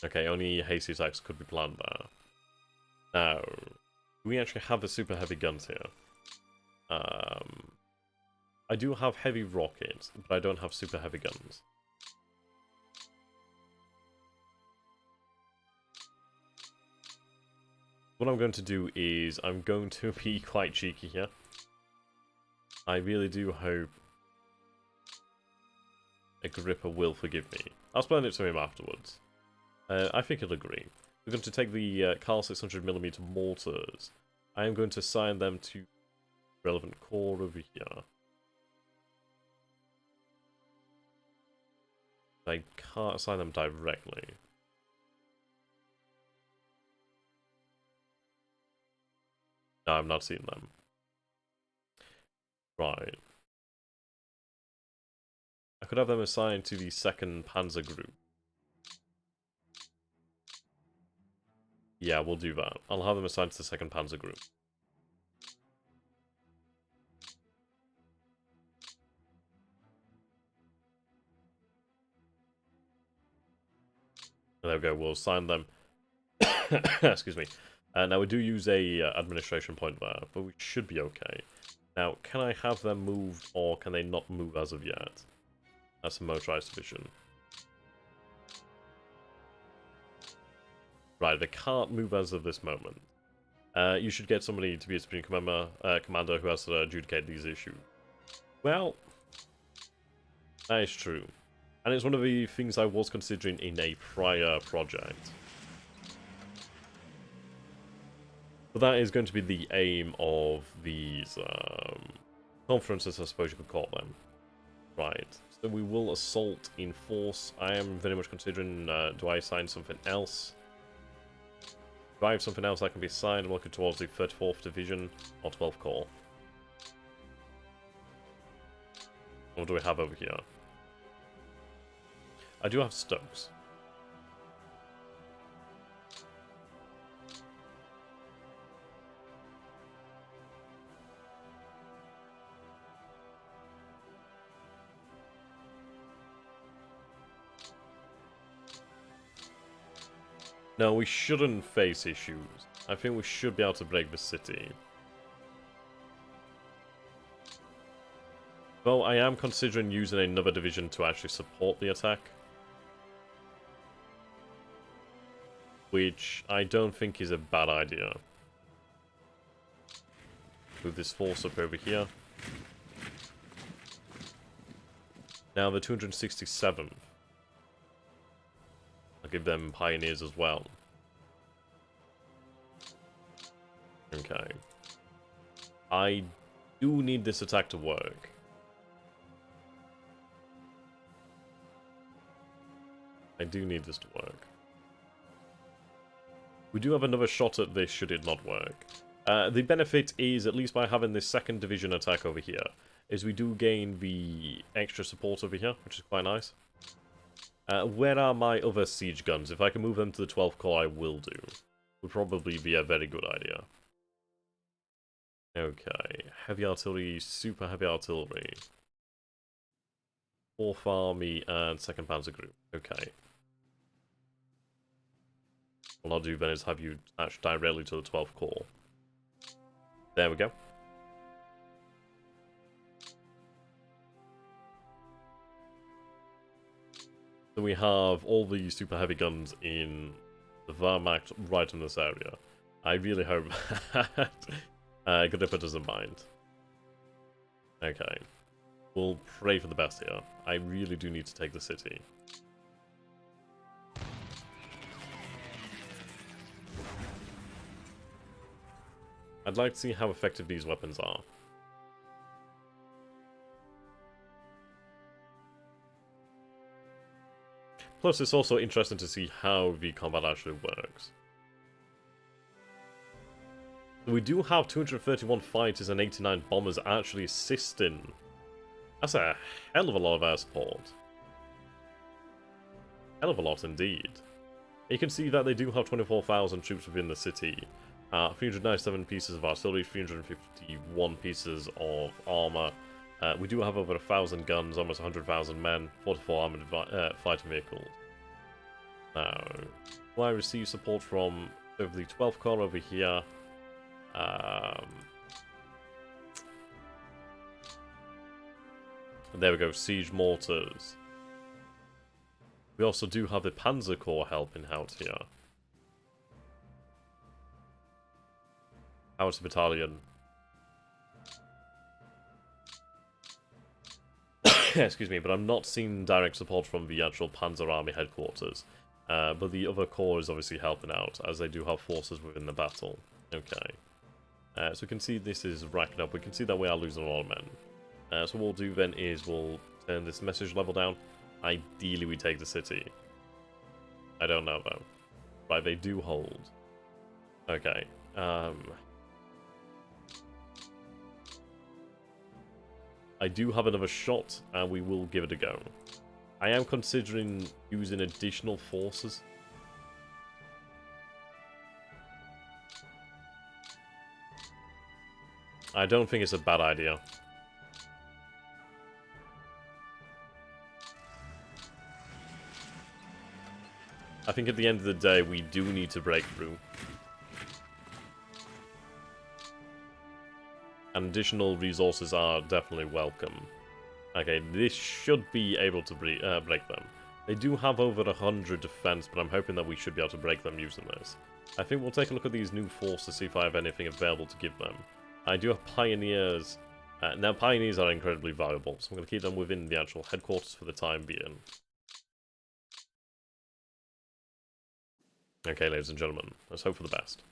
Okay, only hasty attacks could be planned there. Now, we actually have the super heavy guns here. I do have heavy rockets, but I don't have super heavy guns. What I'm going to do is I'm going to be quite cheeky here. I really do hope Agrippa will forgive me. I'll explain it to him afterwards. I think he'll agree. We're going to take the Carl 600mm mortars. I am going to assign them to relevant corps over here. I can't assign them directly. No, I've not seen them. Right. I could have them assigned to the 2nd Panzer group. Yeah, we'll do that. I'll have them assigned to the 2nd Panzer group. There we go, we'll assign them. Excuse me. Now, we do use a administration point there, but we should be okay. Now, can I have them moved, or can they not move as of yet? That's a motorized division. Right, they can't move as of this moment. You should get somebody to be a Supreme Commander who has to adjudicate these issues. Well, that is true. And it's one of the things I was considering in a prior project. But that is going to be the aim of these conferences, I suppose you could call them. Right, so we will assault in force. I am very much considering, do I assign something else? Do I have something else that can be assigned? I'm looking towards the 34th Division or 12th Corps. What do we have over here? I do have Stokes. No, we shouldn't face issues. I think we should be able to break the city. Though I am considering using another division to actually support the attack. Which I don't think is a bad idea. Move this force up over here. Now the 267th. I'll give them pioneers as well. Okay. I do need this attack to work. I do need this to work. We do have another shot at this should it not work. The benefit is, at least by having this 2nd Division attack over here, is we do gain the extra support over here, which is quite nice. Where are my other siege guns? If I can move them to the 12th Corps, I will do. Would probably be a very good idea. Okay, heavy artillery, super heavy artillery. 4th Army and 2nd Panzer Group. Okay. What I'll do then is have you attach directly to the 12th Corps. There we go. So we have all these super heavy guns in the Wehrmacht right in this area. I really hope that Agrippa doesn't mind. Okay. We'll pray for the best here. I really do need to take the city. I'd like to see how effective these weapons are. Plus, it's also interesting to see how the combat actually works. We do have 231 fighters and 89 bombers actually assisting. That's a hell of a lot of air support. Hell of a lot indeed. You can see that they do have 24,000 troops within the city. 397 pieces of artillery, 351 pieces of armor. We do have over 1,000 guns, almost 100,000 men, 44 armored fighting vehicles. Now, do I receive support from over the 12th Corps over here? There we go, siege mortars. We also do have the Panzer Corps helping out here. Howitzer Battalion. Excuse me, but I'm not seeing direct support from the actual Panzer Army headquarters. But the other corps is obviously helping out, as they do have forces within the battle. Okay. So we can see this is racking up. We can see that we are losing a lot of men. So what we'll do then is we'll turn this message level down. Ideally we take the city. I don't know though. Right, they do hold. Okay. I do have another shot, and we will give it a go. I am considering using additional forces. I don't think it's a bad idea. I think at the end of the day, we do need to break through. And additional resources are definitely welcome. Okay, this should be able to break them. They do have over 100 defense, but I'm hoping that we should be able to break them using this. I think we'll take a look at these new forces to see if I have anything available to give them. I do have Pioneers. Now, Pioneers are incredibly valuable, so I'm going to keep them within the actual headquarters for the time being. Okay, ladies and gentlemen, let's hope for the best.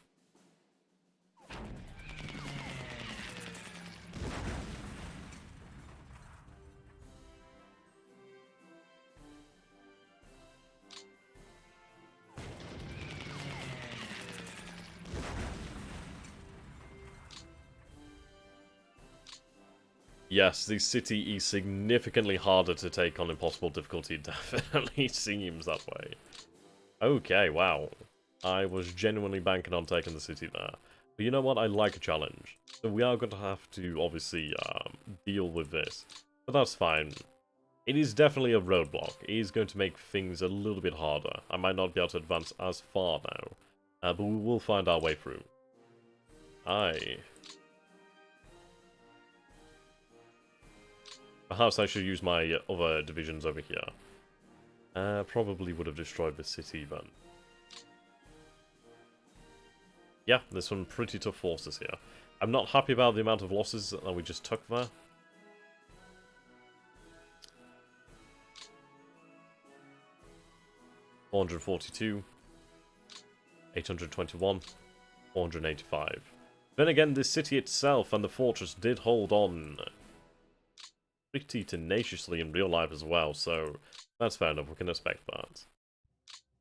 Yes, the city is significantly harder to take on impossible difficulty. Definitely seems that way. Okay, wow. I was genuinely banking on taking the city there. But you know what? I like a challenge. So we are going to have to, obviously, deal with this. But that's fine. It is definitely a roadblock. It is going to make things a little bit harder. I might not be able to advance as far now. But we will find our way through. Perhaps I should use my other divisions over here. Probably would have destroyed the city then. Yeah, there's some pretty tough forces here. I'm not happy about the amount of losses that we just took there. $442, 821, 485. Then again, the city itself and the fortress did hold on pretty tenaciously in real life as well, so that's fair enough, we can expect that.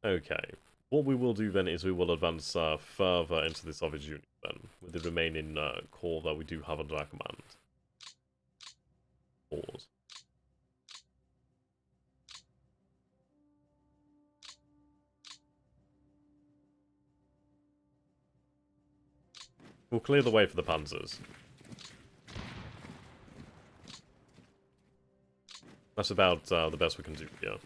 Okay, what we will do then is we will advance further into this other unit then, with the remaining corps that we do have under our command. Pause. We'll clear the way for the Panzers. That's about the best we can do here.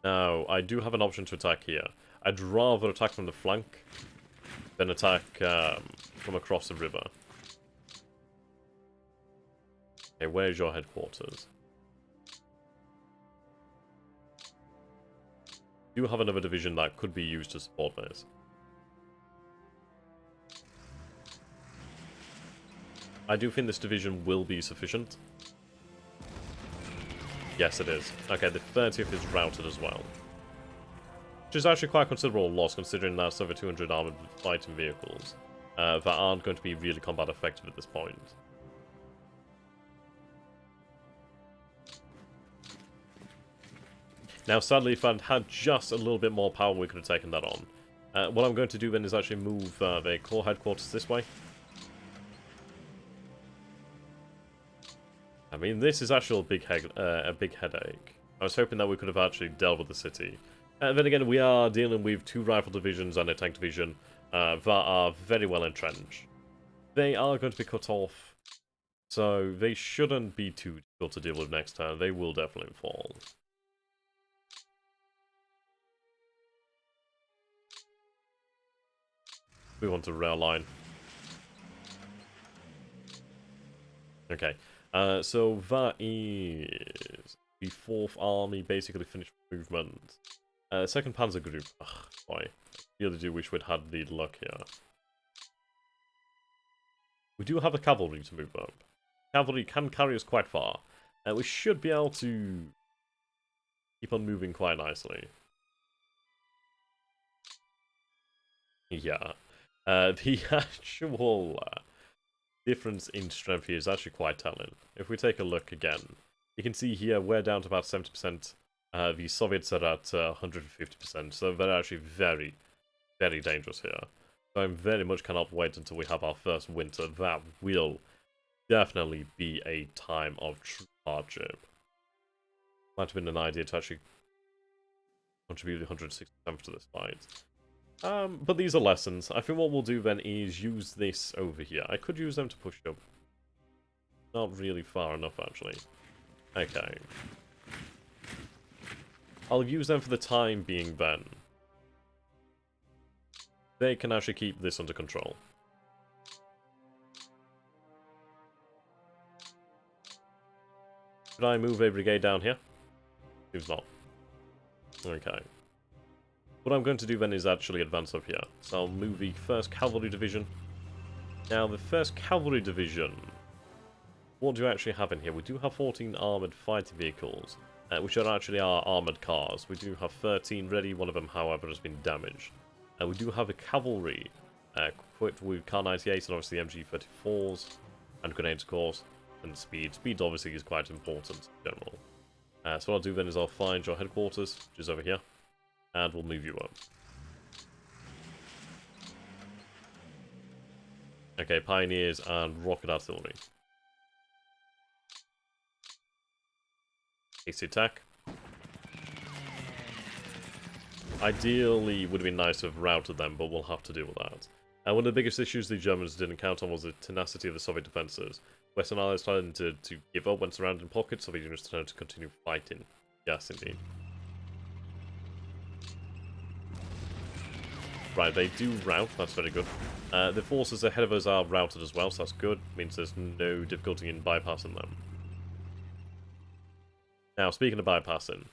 Now, I do have an option to attack here. I'd rather attack from the flank than attack from across the river. Okay, where's your headquarters? You have another division that could be used to support this. I do think this division will be sufficient. Yes, it is. Okay, the 30th is routed as well. Which is actually quite a considerable loss, considering that's over 200 armoured fighting vehicles that aren't going to be really combat effective at this point. Now, sadly, if I'd had just a little bit more power, we could have taken that on. What I'm going to do then is actually move the core headquarters this way. I mean, this is actually a big headache. I was hoping that we could have actually dealt with the city. Then again, we are dealing with 2 rifle divisions and a tank division that are very well entrenched. They are going to be cut off, so they shouldn't be too difficult to deal with next turn. They will definitely fall. We want a rail line. Okay, so that is the 4th Army basically finished movement. 2nd Panzer Group. Ugh, boy. I really do wish we'd had the luck here. We do have a cavalry to move up. Cavalry can carry us quite far. We should be able to keep on moving quite nicely. Yeah. The actual difference in strength here is actually quite telling. If we take a look again, You can see here we're down to about 70%. The Soviets are at 150%, so they're actually very, very dangerous here. So I very much cannot wait until we have our first winter. That will definitely be a time of true hardship. Might have been an idea to actually contribute 160% to this fight. But these are lessons. I think what we'll do then is use this over here. I could use them to push up. Not really far enough, actually. Okay. I'll use them for the time being then. They can actually keep this under control. Should I move a brigade down here? Seems not. Okay. What I'm going to do then is actually advance up here. So I'll move the 1st Cavalry Division. Now, the 1st Cavalry Division... What do we actually have in here? We do have 14 armoured fighting vehicles, which are actually our armoured cars. We do have 13 ready, one of them, however, has been damaged. And we do have a cavalry equipped with Kar 98 and obviously MG34s, and grenades, of course, and speed. Speed obviously is quite important in general. So what I'll do then is I'll find your headquarters, which is over here, and we'll move you up. Okay, Pioneers and Rocket Artillery. Hasty attack. Ideally, would have been nice to have routed them, but we'll have to deal with that. And one of the biggest issues the Germans didn't count on was the tenacity of the Soviet defences. Western Allies started to give up when surrounded in pockets, Soviet units started to continue fighting. Yes, indeed. Right, they do rout, that's very good. The forces ahead of us are routed as well, so that's good. Means there's no difficulty in bypassing them. Now, speaking of bypassing,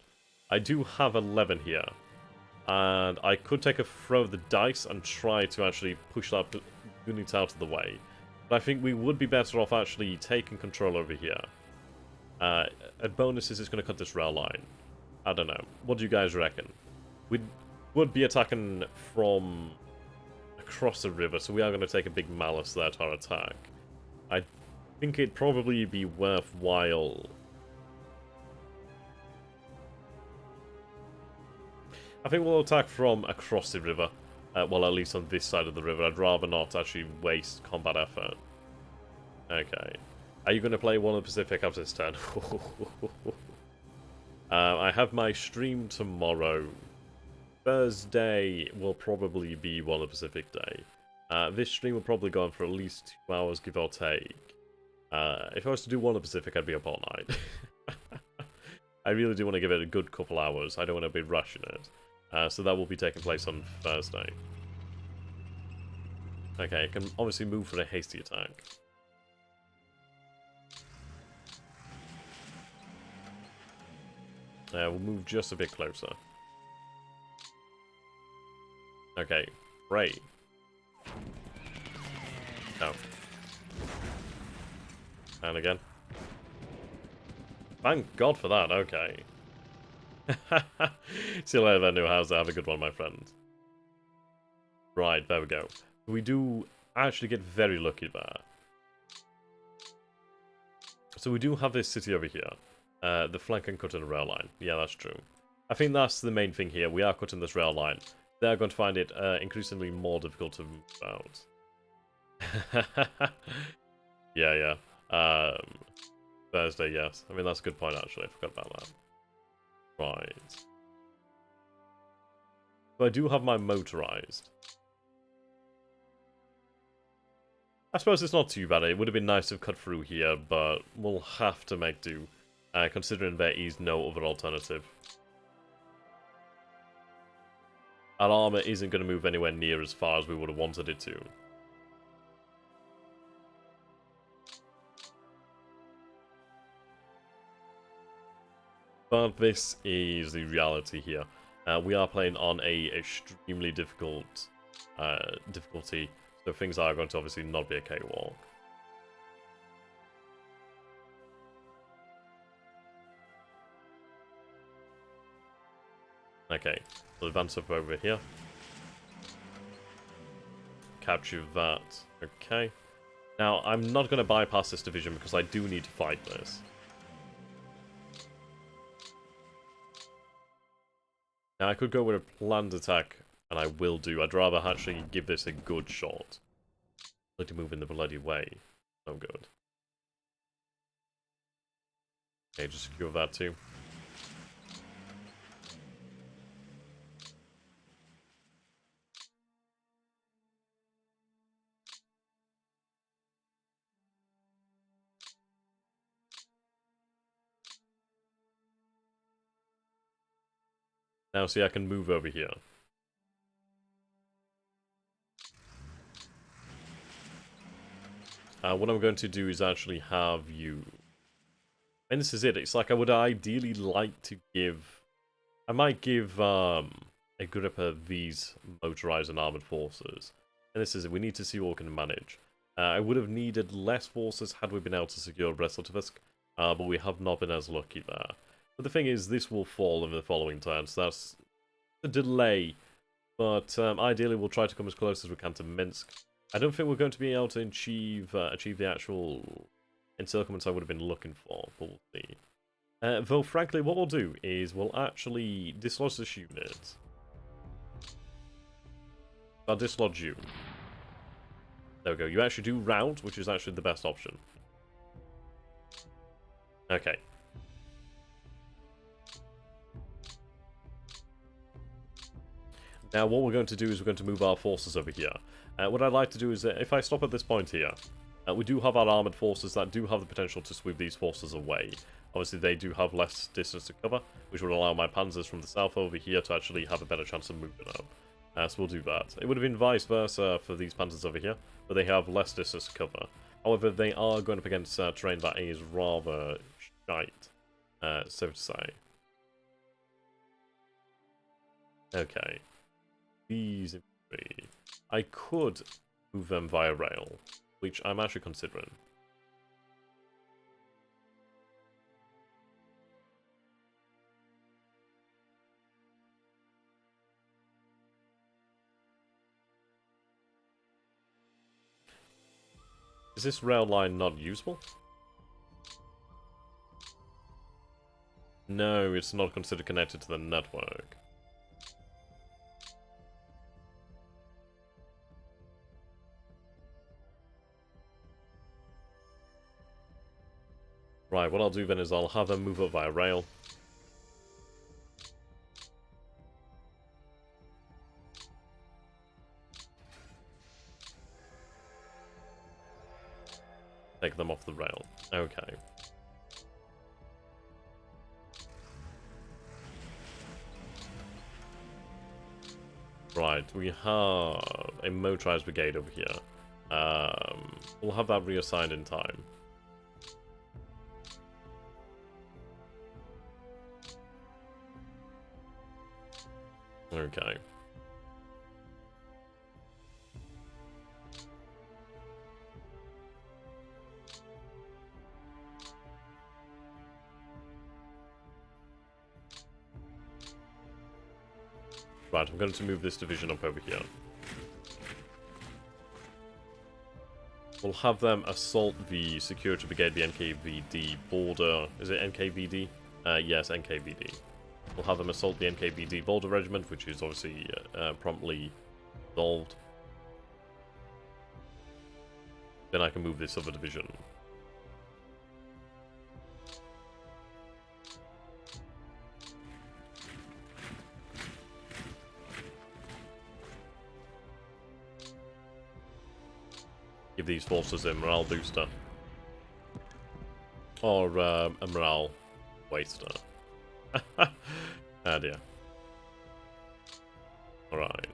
I do have 11 here. And I could take a throw of the dice and try to actually push that unit out of the way. But I think we would be better off actually taking control over here. A bonus is it's going to cut this rail line. I don't know. What do you guys reckon? We would be attacking from across the river, so we are going to take a big malice there to our attack. I think it'd probably be worthwhile... I think we'll attack from across the river. Well, at least on this side of the river. I'd rather not actually waste combat effort. Okay. Are you going to play one of the Pacific after this turn? I have my stream tomorrow. Thursday will probably be one of the Pacific Day. This stream will probably go on for at least 2 hours, give or take. If I was to do one of the Pacific, I'd be up all night. I really do want to give it a good couple hours. I don't want to be rushing it. So that will be taking place on Thursday. Okay, I can obviously move for a hasty attack. We'll move just a bit closer. Okay, great. Oh. And again. Thank God for that, okay. See you later then, new house. Have a good one, my friend. Right, there we go. We do actually get very lucky there. So we do have this city over here. The flank and cutting a rail line. Yeah, that's true. I think that's the main thing here. We are cutting this rail line. They're going to find it increasingly more difficult to move out. Yeah. Thursday, yes. I mean, that's a good point, actually. I forgot about that. Right. So I do have my motorized. I suppose it's not too bad. It would have been nice to have cut through here, but we'll have to make do, considering there is no other alternative. Our armor isn't going to move anywhere near as far as we would have wanted it to. But this is the reality here. We are playing on a extremely difficult difficulty, so things are going to obviously not be a cakewalk. Okay, we'll advance up over here. Capture that. Okay. Now, I'm not going to bypass this division because I do need to fight this. Now, I could go with a planned attack, and I will do. I'd rather actually give this a good shot. Like to move in the bloody way. Oh, good. Okay, just secure that too. Now, see, I can move over here. What I'm going to do is actually have you... And this is it. It's like I would ideally like to give... I might give Agrippa these motorized and armored forces. And this is it. We need to see what we can manage. I would have needed less forces had we been able to secure Bracelet, but we have not been as lucky there. But the thing is, this will fall in the following turn, so that's a delay. But ideally, we'll try to come as close as we can to Minsk. I don't think we're going to be able to achieve the actual encirclements I would have been looking for, but we'll see. Though, frankly, what we'll do is we'll actually dislodge this unit. I'll dislodge you. There we go. You actually do rout, which is actually the best option. Okay. Now, what we're going to do is we're going to move our forces over here. What I'd like to do is, if I stop at this point here, we do have our armoured forces that do have the potential to sweep these forces away. Obviously, they do have less distance to cover, which would allow my panzers from the south over here to actually have a better chance of moving up. So we'll do that. It would have been vice versa for these panzers over here, but they have less distance to cover. However, they are going up against terrain that is rather shite, so to say. Okay. These infantry. I could move them via rail, which I'm actually considering. Is this rail line not usable? No, it's not considered connected to the network. Right, what I'll do then is I'll have them move up via rail. Take them off the rail. Okay. Right, we have a motorized brigade over here. We'll have that reassigned in time. Okay. Right, I'm going to move this division up over here. We'll have them assault the security brigade, the NKVD border. Is it NKVD? Yes, NKVD. We'll have them assault the NKVD border regiment, which is obviously promptly resolved. Then I can move this other division. Give these forces a morale booster. Or a morale waster. Ah dear. Alright.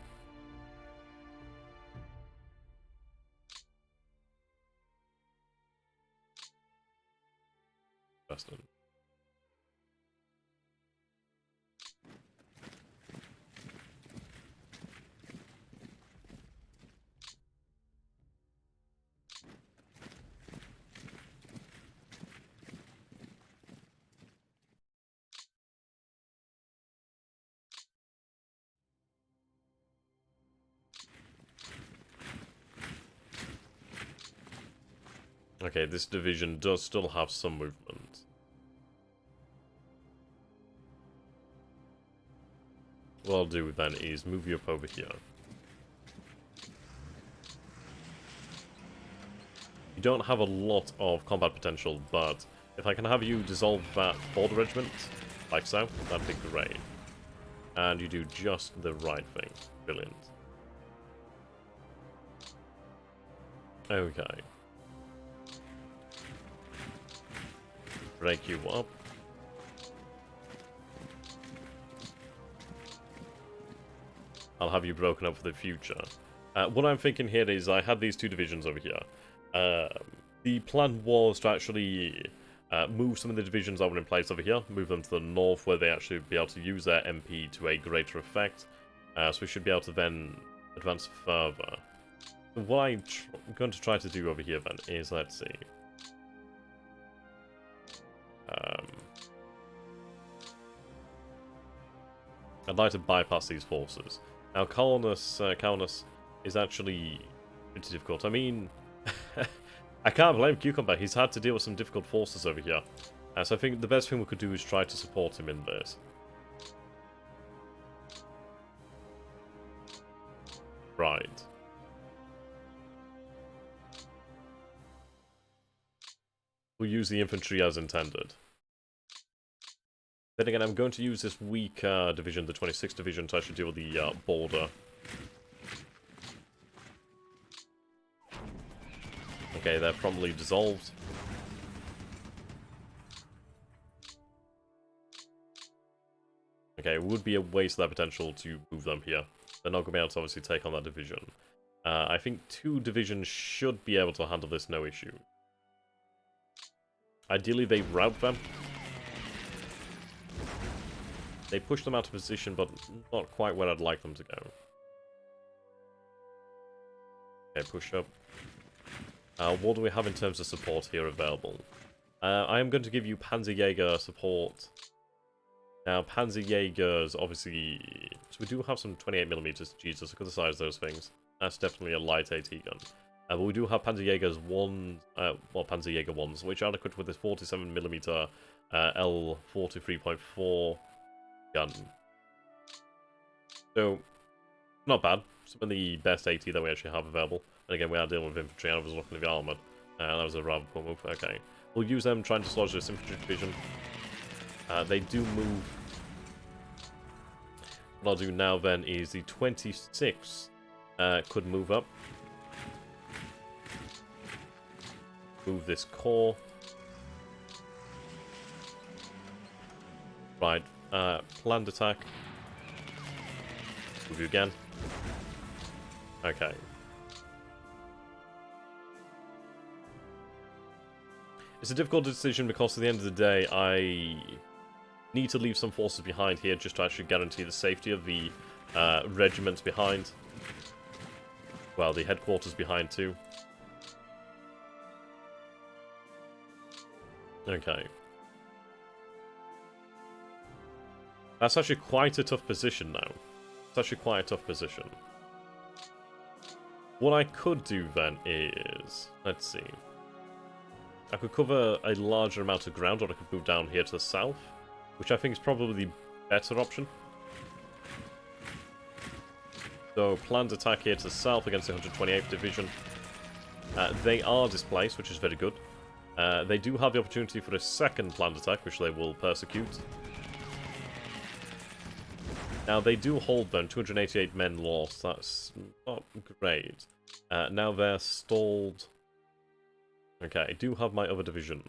Western. Okay, this division does still have some movement. what I'll do then is move you up over here. You don't have a lot of combat potential, but if I can have you dissolve that border regiment, like so, that'd be great. And you do just the right thing. Brilliant. Okay. Break you up. I'll have you broken up for the future. What I'm thinking here is I had these two divisions over here. The plan was to actually move some of the divisions that were in place over here, move them to the north where they actually be able to use their MP to a greater effect. So we should be able to then advance further. What I'm going to try to do over here then is, let's see. I'd like to bypass these forces. Now, Colonus is actually pretty difficult. I mean, I can't blame Cucumber. He's had to deal with some difficult forces over here. So I think the best thing we could do is try to support him in this. Right. We'll use the infantry as intended. Then again, I'm going to use this weak division, the 26th division, to actually deal with the border. Okay, they're promptly dissolved. Okay, it would be a waste of their potential to move them here. They're not going to be able to obviously take on that division. I think 2 divisions should be able to handle this no issue. Ideally, they rout them. They push them out of position, but not quite where I'd like them to go. Okay, push up. What do we have in terms of support here available? I am going to give you Panzerjäger support. Now, Panzerjägers, obviously... So we do have some 28mm. Jesus, look at the size of those things. That's definitely a light AT gun. But we do have Panzerjägers 1... well, Panzerjäger 1s, which are equipped with this 47mm L43.4 gun. So, not bad. Some of the best AT that we actually have available. And again, we are dealing with infantry, and I was looking at the armoured. That was a rather poor move. Okay. We'll use them trying to dislodge this infantry division. They do move. What I'll do now then is the 26th could move up. Move this core. Right. Planned attack. Move you again. Okay. It's a difficult decision because at the end of the day, I need to leave some forces behind here just to actually guarantee the safety of the regiments behind. Well, the headquarters behind too. Okay. That's actually quite a tough position now. It's actually quite a tough position. What I could do then is... Let's see. I could cover a larger amount of ground, or I could move down here to the south, which I think is probably the better option. So, planned attack here to the south against the 128th Division. They are displaced, which is very good. They do have the opportunity for a second planned attack, which they will persecute. Now, they do hold them, 288 men lost, that's not great. Now they're stalled. Okay, I do have my other division.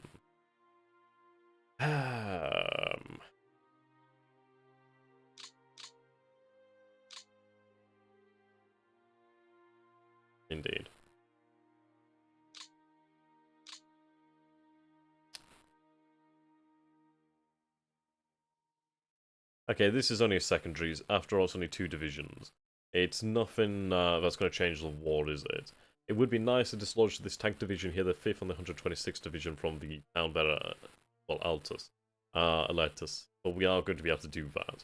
Indeed. Okay, this is only a secondaries. After all, it's only 2 divisions. It's nothing that's going to change the war, is it? It would be nice to dislodge this tank division here, the 5th and the 126th Division from the town better, well, Altus. But we are going to be able to do that.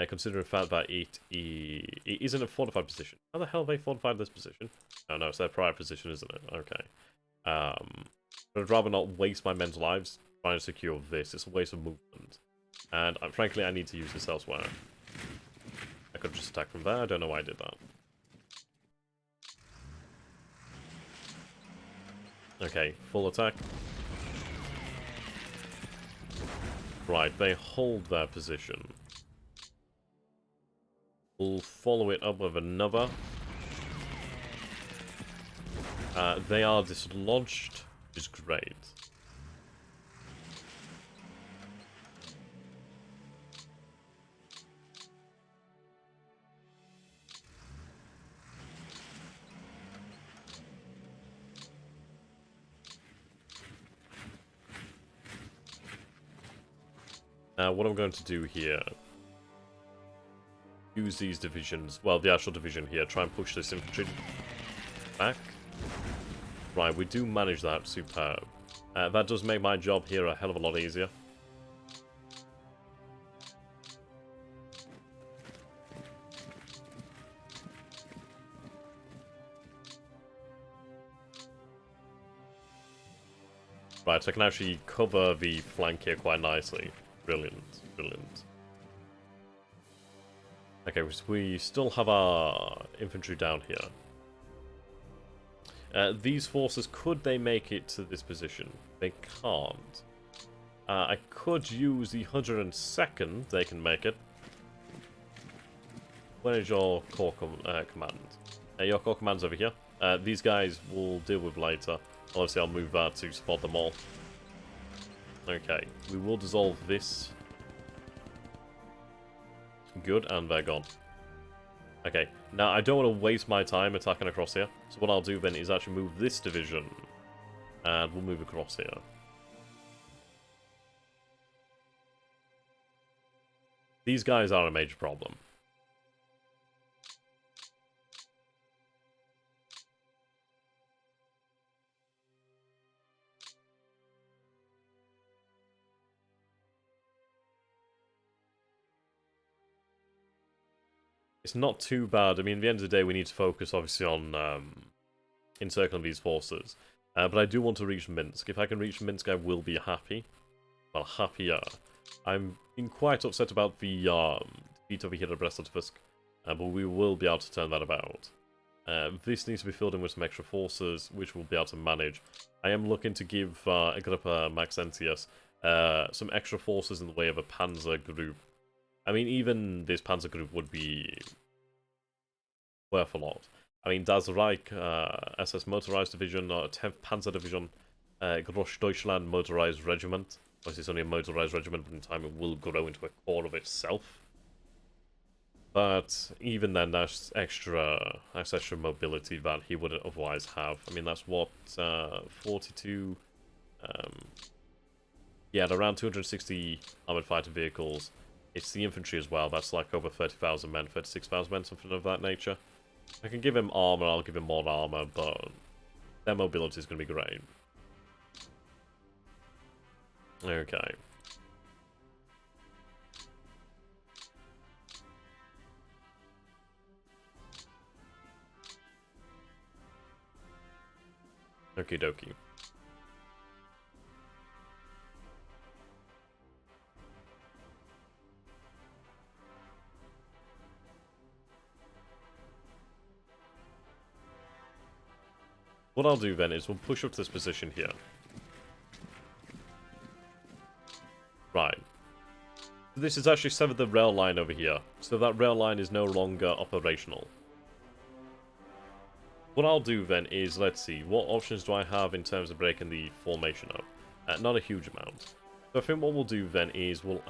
Considering the fact that it is in a fortified position. How the hell have they fortified this position? Oh no, it's their prior position, isn't it? Okay. But I'd rather not waste my men's lives trying to secure this. It's a waste of movement. And frankly, I need to use this elsewhere. I could just attack from there. I don't know why I did that. Okay, full attack. Right, they hold their position. We'll follow it up with another. They are dislodged, which is great. What I'm going to do here, use these divisions, well, the actual division here, try and push this infantry back. Right, we do manage that, superb. That does make my job here a hell of a lot easier. Right, I can actually cover the flank here quite nicely. Brilliant, brilliant. Okay, we still have our infantry down here. These forces, could they make it to this position? They can't. I could use the 102nd, they can make it. Where is your core command? Your core command's over here. These guys we'll deal with later. Obviously I'll move that to spot them all. Okay, we will dissolve this. Good, and they're gone. Okay, now I don't want to waste my time attacking across here. So what I'll do then is actually move this division. And we'll move across here. These guys are a major problem. It's not too bad. I mean, at the end of the day, we need to focus, obviously, on encircling these forces. But I do want to reach Minsk. If I can reach Minsk, I will be happy. Well, happier. I'm being quite upset about the defeat over here at Bracelet, but we will be able to turn that about. This needs to be filled in with some extra forces, which we'll be able to manage. I am looking to give Agrippa Maxentius some extra forces in the way of a Panzer group. I mean, even this Panzer group would be worth a lot. I mean, Das Reich, SS Motorized Division, 10th Panzer Division, Groß Deutschland Motorized Regiment. Obviously, it's only a motorized regiment, but in time it will grow into a corps of itself. But even then, that's extra mobility that he wouldn't otherwise have. I mean, that's what, 42... yeah, around 260 armored fighter vehicles. It's the infantry as well. That's like over 30,000 men, 36,000 men, something of that nature. I can give him armor, I'll give him more armor, but their mobility is going to be great. Okay. Okie dokie. What I'll do then is we'll push up to this position here. Right. This is actually severed the rail line over here, so that rail line is no longer operational. What I'll do then is, let's see, what options do I have in terms of breaking the formation up? Not a huge amount. So I think what we'll do then is we'll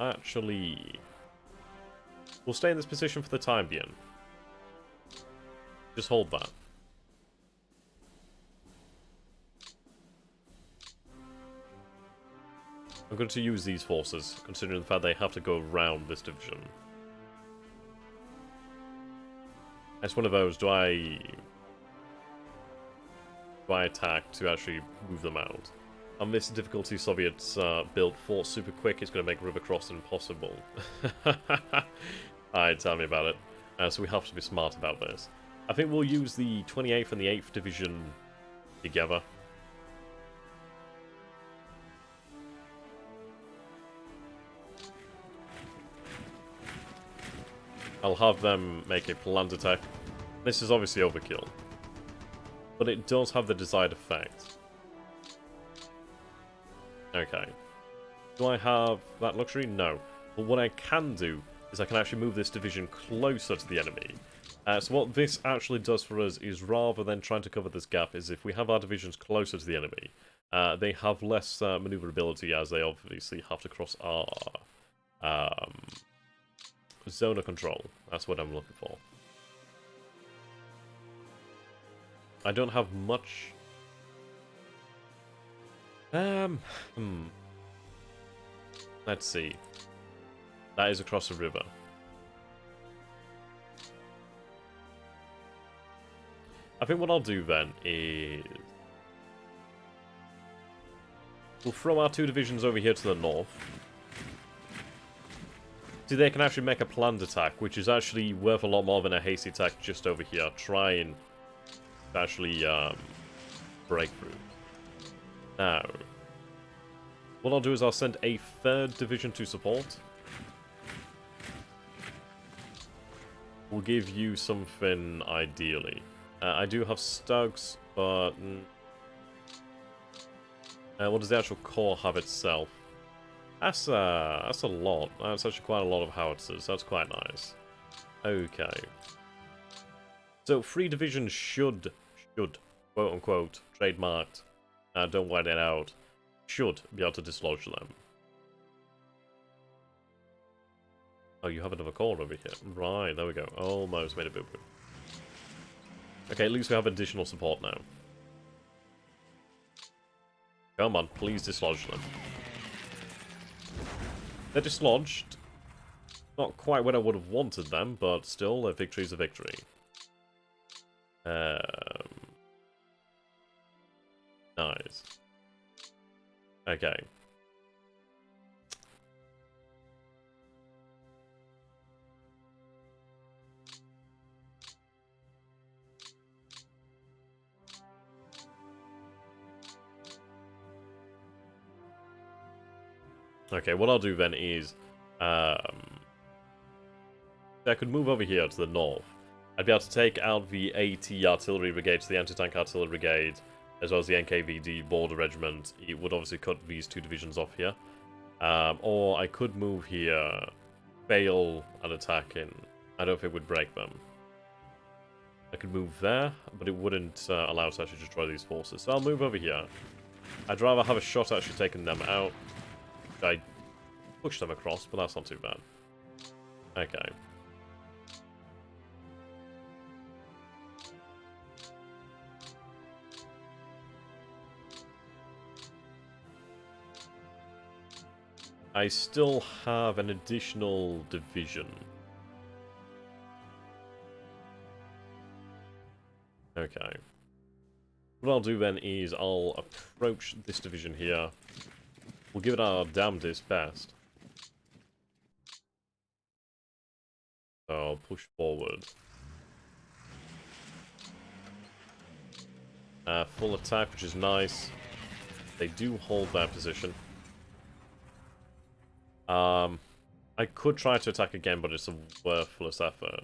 stay in this position for the time being. Just hold that. I'm going to use these forces, considering the fact they have to go around this division. It's one of those, do I attack to actually move them out? On this difficulty, Soviets built forts super quick, it's going to make river crossing impossible. Alright, tell me about it. So we have to be smart about this. I think we'll use the 28th and the 8th Division together. I'll have them make a planned attack. This is obviously overkill, but it does have the desired effect. Okay. Do I have that luxury? No. But what I can do is I can actually move this division closer to the enemy. So what this actually does for us is, rather than trying to cover this gap, is if we have our divisions closer to the enemy, they have less maneuverability, as they obviously have to cross our zone of control. That's what I'm looking for. I don't have much. Let's see. That is across the river. I think what I'll do then is we'll throw our 2 divisions over here to the north. See, they can actually make a planned attack, which is actually worth a lot more than a hasty attack just over here. Try and actually break through. Now, what I'll do is I'll send a 3rd division to support. We'll give you something ideally. I do have Stugs, but what does the actual core have itself? That's a lot. That's actually quite a lot of howitzers. That's quite nice. Okay. So 3 divisions should quote unquote trademarked. Don't white it out. Should be able to dislodge them. Oh, you have another core over here. Right, there we go. Almost made a boo-boo. Okay, at least we have additional support now. Come on, please dislodge them. They're dislodged. Not quite what I would have wanted them, but still, a victory is a victory. Nice. Okay. Okay, what I'll do then is, I could move over here to the north. I'd be able to take out the AT Artillery Brigade to the Anti-Tank Artillery Brigade, as well as the NKVD Border Regiment. It would obviously cut these 2 divisions off here. Or I could move here, fail an attack, and I don't think it would break them. I could move there, but it wouldn't allow us to actually destroy these forces. So I'll move over here. I'd rather have a shot at actually taking them out. I push them across, but that's not too bad. Okay. I still have an additional division. Okay. What I'll do then is I'll approach this division here. We'll give it our damnedest best. So I'll push forward. Full attack, which is nice. They do hold their position. I could try to attack again, but it's a worthless effort.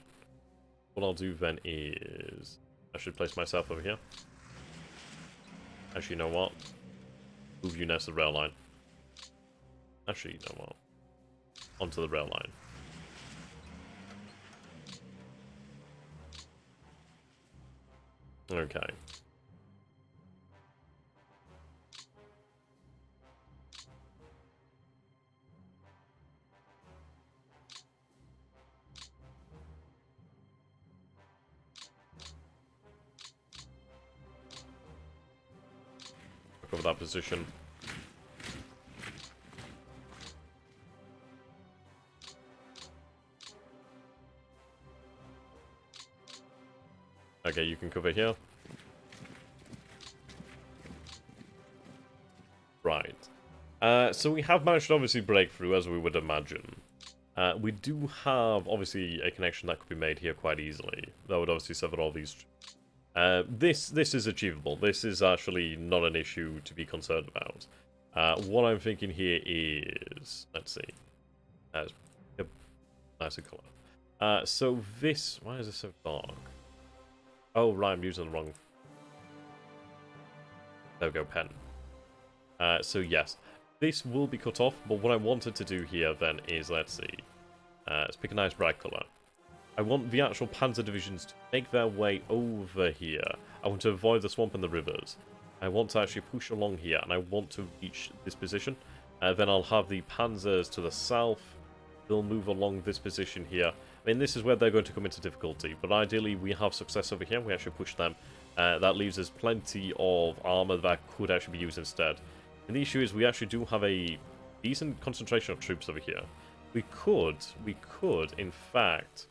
What I'll do then is I should place myself over here. Actually, you know what? Move you next to the rail line. Actually, you know what? Onto the rail line. Okay. Cover that position. Okay, you can cover here. Right. So we have managed to obviously break through, as we would imagine. We do have, obviously, a connection that could be made here quite easily. That would obviously sever all these. This is achievable. This is actually not an issue to be concerned about. What I'm thinking here is... Let's see. Yep, nice and colour. So this... Why is this so dark? Oh, right, I'm using the wrong... There we go, pen. So yes, this will be cut off, but what I wanted to do here then is, let's see, let's pick a nice bright colour. I want the actual Panzer divisions to make their way over here. I want to avoid the swamp and the rivers. I want to actually push along here, and I want to reach this position. Then I'll have the Panzers to the south. They'll move along this position here. I mean, this is where they're going to come into difficulty, but ideally we have success over here. We actually push them. That leaves us plenty of armor that could actually be used instead. And the issue is we actually do have a decent concentration of troops over here. We could, in fact,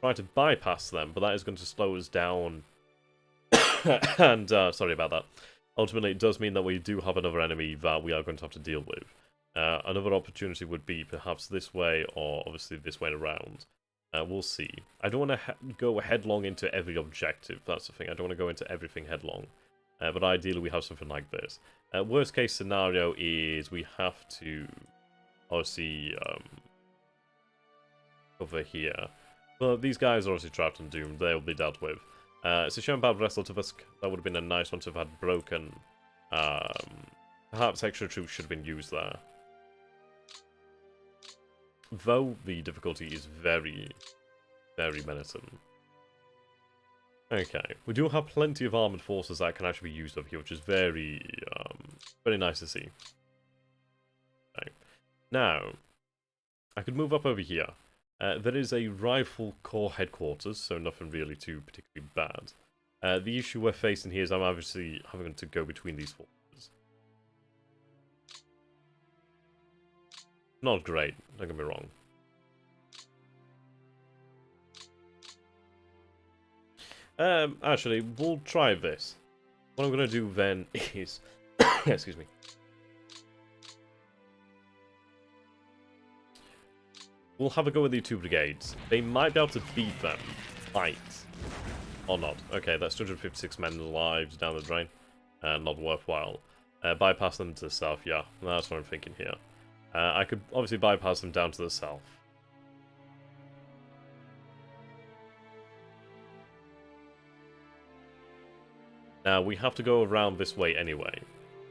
try to bypass them, but that is going to slow us down. And, sorry about that. Ultimately, it does mean that we do have another enemy that we are going to have to deal with. Another opportunity would be perhaps this way, or obviously this way around. We'll see. I don't want to go headlong into every objective, that's the thing. I don't want to go into everything headlong. But ideally we have something like this. Worst case scenario is we have to, obviously, over here. But these guys are obviously trapped and doomed. They will be dealt with. It's a shame about Bracelet. That would have been a nice one to have had broken. Perhaps extra troops should have been used there. Though the difficulty is very, very menacing. Okay, we do have plenty of armoured forces that can actually be used over here, which is very, very nice to see. Okay. Now, I could move up over here. There is a rifle corps headquarters, so nothing really too particularly bad. The issue we're facing here is I'm obviously having to go between these forces. Not great, don't get me wrong. Actually, we'll try this. What I'm going to do then is... excuse me. We'll have a go with the two brigades. They might be able to beat them. Might. Or not. Okay, that's 256 men's lives down the drain. Not worthwhile. Bypass them to the south, yeah. That's what I'm thinking here. I could obviously bypass them down to the south. Now, we have to go around this way anyway.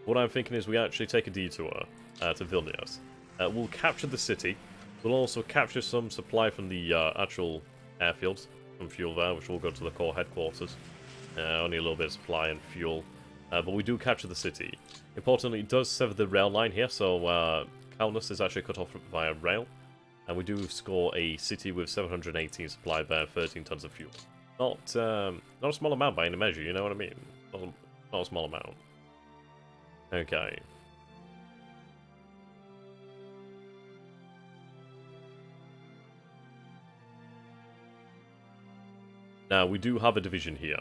What I'm thinking is we actually take a detour to Vilnius. We'll capture the city. We'll also capture some supply from the actual airfields, some fuel there, which will go to the core headquarters. Only a little bit of supply and fuel. But we do capture the city. Importantly, it does sever the rail line here, so Kaunas is actually cut off via rail. And we do score a city with 718 supply there, 13 tons of fuel. Not a small amount by any measure, you know what I mean? Not a small amount. Okay. Now, we do have a division here.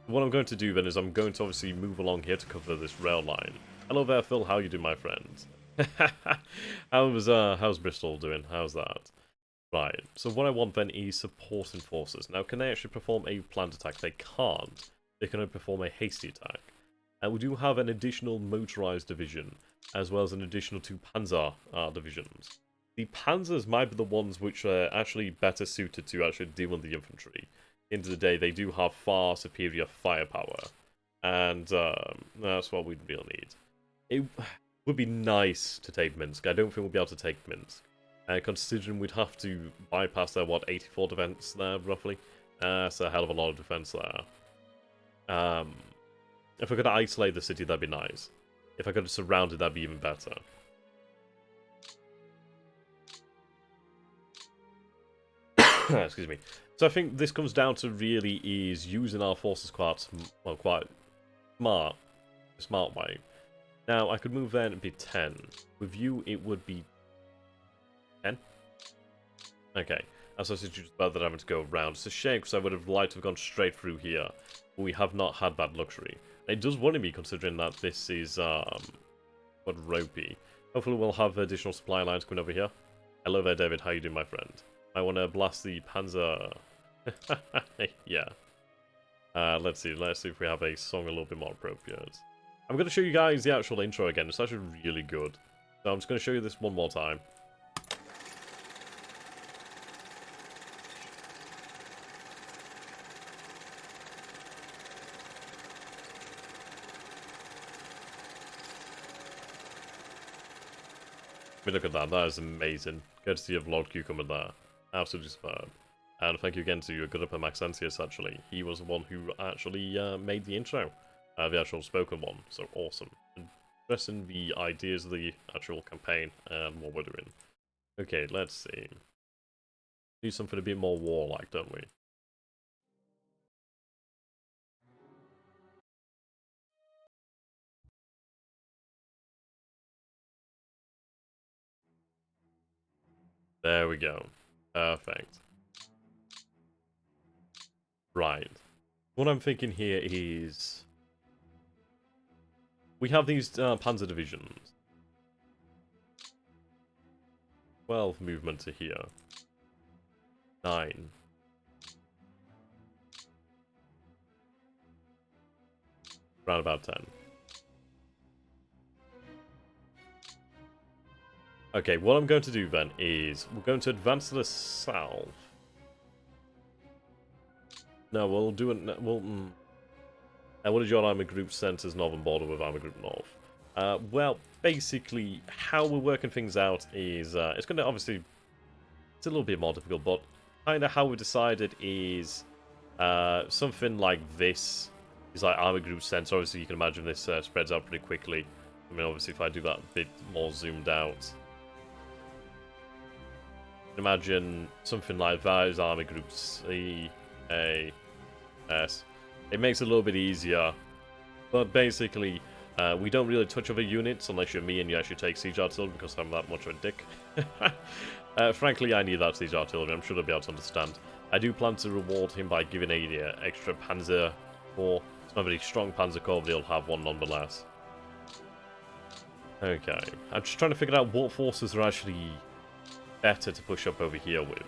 What I'm going to do then is I'm going to obviously move along here to cover this rail line. Hello there, Phil. How you doing, my friend? How's Bristol doing? How's that? Right, so what I want then is supporting forces. Now, can they actually perform a planned attack? They can't. They can only perform a hasty attack. And we do have an additional motorized division, as well as an additional 2 Panzer divisions. The Panzers might be the ones which are actually better suited to actually deal with the infantry. At the end of the day, they do have far superior firepower. And that's what we'd really need. It would be nice to take Minsk. I don't think we'll be able to take Minsk. Considering we'd have to bypass their, what, 84 defense there, roughly. That's a hell of a lot of defense there. If I could isolate the city, that'd be nice. If I could surround it, that'd be even better. Excuse me. So I think this comes down to really is using our forces quite smart. A smart way. Now, I could move there and it'd be 10. With you, it would be 10? Okay. That's also just about that I'm having to go around. It's a shame because I would have liked to have gone straight through here. But we have not had that luxury. It does worry me considering that this is, quite ropey. Hopefully we'll have additional supply lines coming over here. Hello there, David. How you doing, my friend? I want to blast the Panzer. Yeah. Let's see if we have a song a little bit more appropriate. I'm going to show you guys the actual intro again. It's actually really good. So I'm just going to show you this one more time. I mean, look at that. That is amazing. Courtesy of Lord Cucumber there. Absolutely superb. And thank you again to your good upper Maxentius, actually. He was the one who actually made the intro. The actual spoken one. So awesome. Addressing the ideas of the actual campaign and what we're doing. Okay, let's see. Do something a bit more warlike, don't we? There we go. Perfect. Right. What I'm thinking here is... we have these Panzer divisions. 12 movement to here. 9. Around about 10. Okay, what I'm going to do then is we're going to advance to the south. No, we'll do it. We'll. What did your army group sent as northern border with army group north? Well, basically, how we're working things out is it's going to obviously it's a little bit more difficult, but kind of how we decided is something like this is like army group sent. Obviously, you can imagine this spreads out pretty quickly. I mean, obviously, if I do that a bit more zoomed out. Imagine something like that is army group C, A, S. It makes it a little bit easier, but basically, we don't really touch other units unless you're me and you actually take siege artillery because I'm that much of a dick. Frankly, I need that siege artillery. I'm sure they'll be able to understand. I do plan to reward him by giving a extra Panzer Corps. It's not a very strong Panzer Corps, but he'll have one nonetheless. Okay, I'm just trying to figure out what forces are actually better to push up over here with.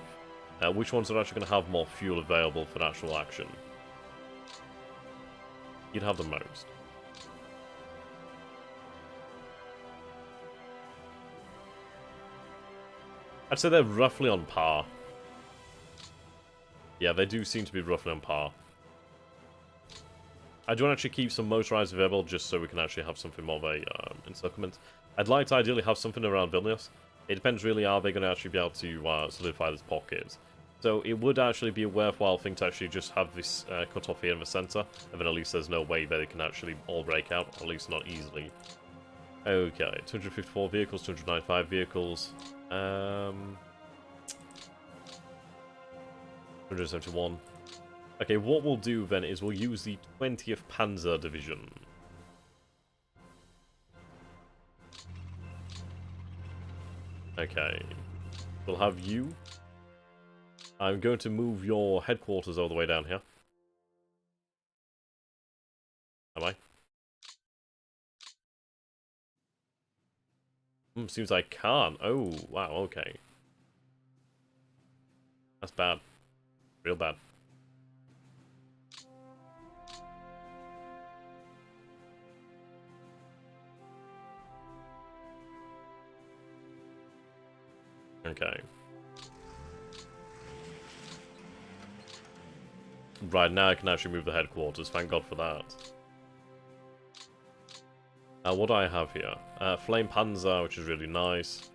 Which ones are actually going to have more fuel available for actual action? You'd have the most. I'd say they're roughly on par. Yeah, they do seem to be roughly on par. I do want to actually keep some motorized available just so we can actually have something more of a encirclement. I'd like to ideally have something around Vilnius. It depends really, are they going to actually be able to solidify this pocket? So it would actually be a worthwhile thing to actually just have this cut off here in the center, and then at least there's no way that it can actually all break out, or at least not easily. Okay, 254 vehicles, 295 vehicles, 171. Okay, what we'll do then is we'll use the 20th Panzer Division. Okay, we'll have you. I'm going to move your headquarters all the way down here. Am I? Seems I can't. Oh, wow, okay. That's bad. Real bad. Okay. Right, now I can actually move the headquarters. Thank God for that. What do I have here? Flame Panzer, which is really nice.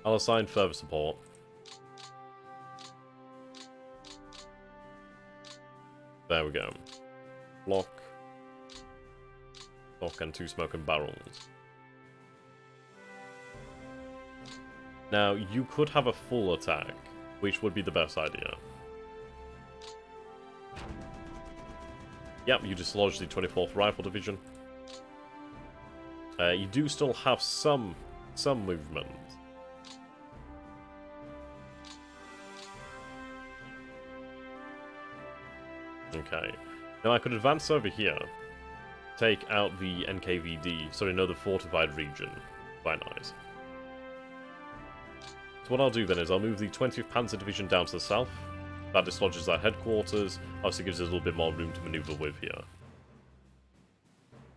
I'll assign further support. There we go. Block. Stock and 2 smoking barrels. Now, you could have a full attack, which would be the best idea. Yep, you dislodged the 24th Rifle Division. You do still have some movement. Okay. Now I could advance over here. Take out the NKVD, sorry, no, the fortified region. Quite nice. So what I'll do then is I'll move the 20th Panzer Division down to the south. That dislodges our headquarters. Obviously gives us a little bit more room to maneuver with here.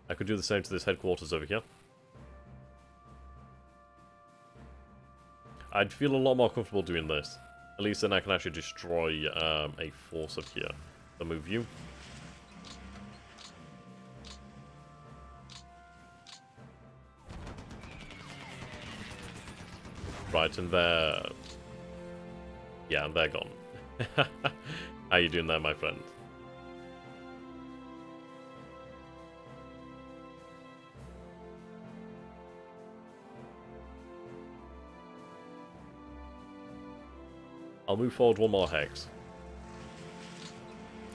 I could do the same to this headquarters over here. I'd feel a lot more comfortable doing this. At least then I can actually destroy a force up here. So move you. Right, and they're... yeah, and they're gone. How you doing there, my friend? I'll move forward one more hex.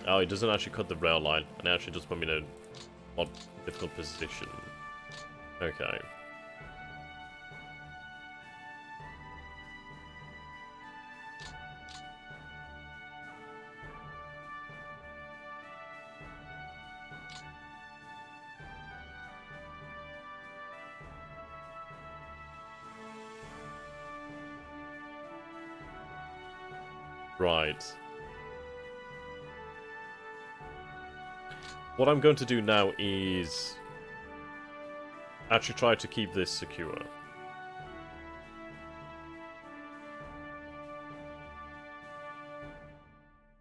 Oh, it doesn't actually cut the rail line, and it actually does put me in a more difficult position. Okay. Right. What I'm going to do now is actually try to keep this secure.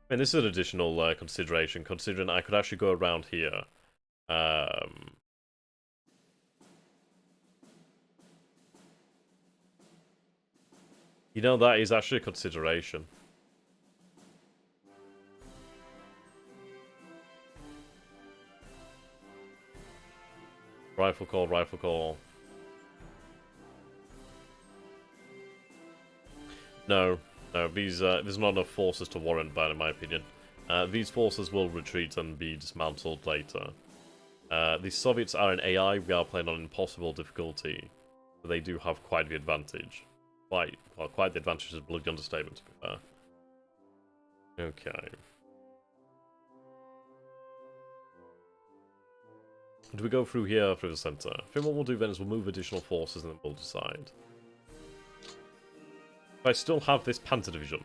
And this is an additional consideration, considering I could actually go around here. You know, that is actually a consideration. Rifle call, rifle call. No, no, these there's not enough forces to warrant that, in my opinion. These forces will retreat and be dismantled later. The Soviets are an AI, we are playing on impossible difficulty. So they do have quite the advantage. Quite the advantage is a bloody understatement, to be fair. Okay. Do we go through here, through the centre? I think what we'll do then is we'll move additional forces and then we'll decide. But I still have this Panzer division.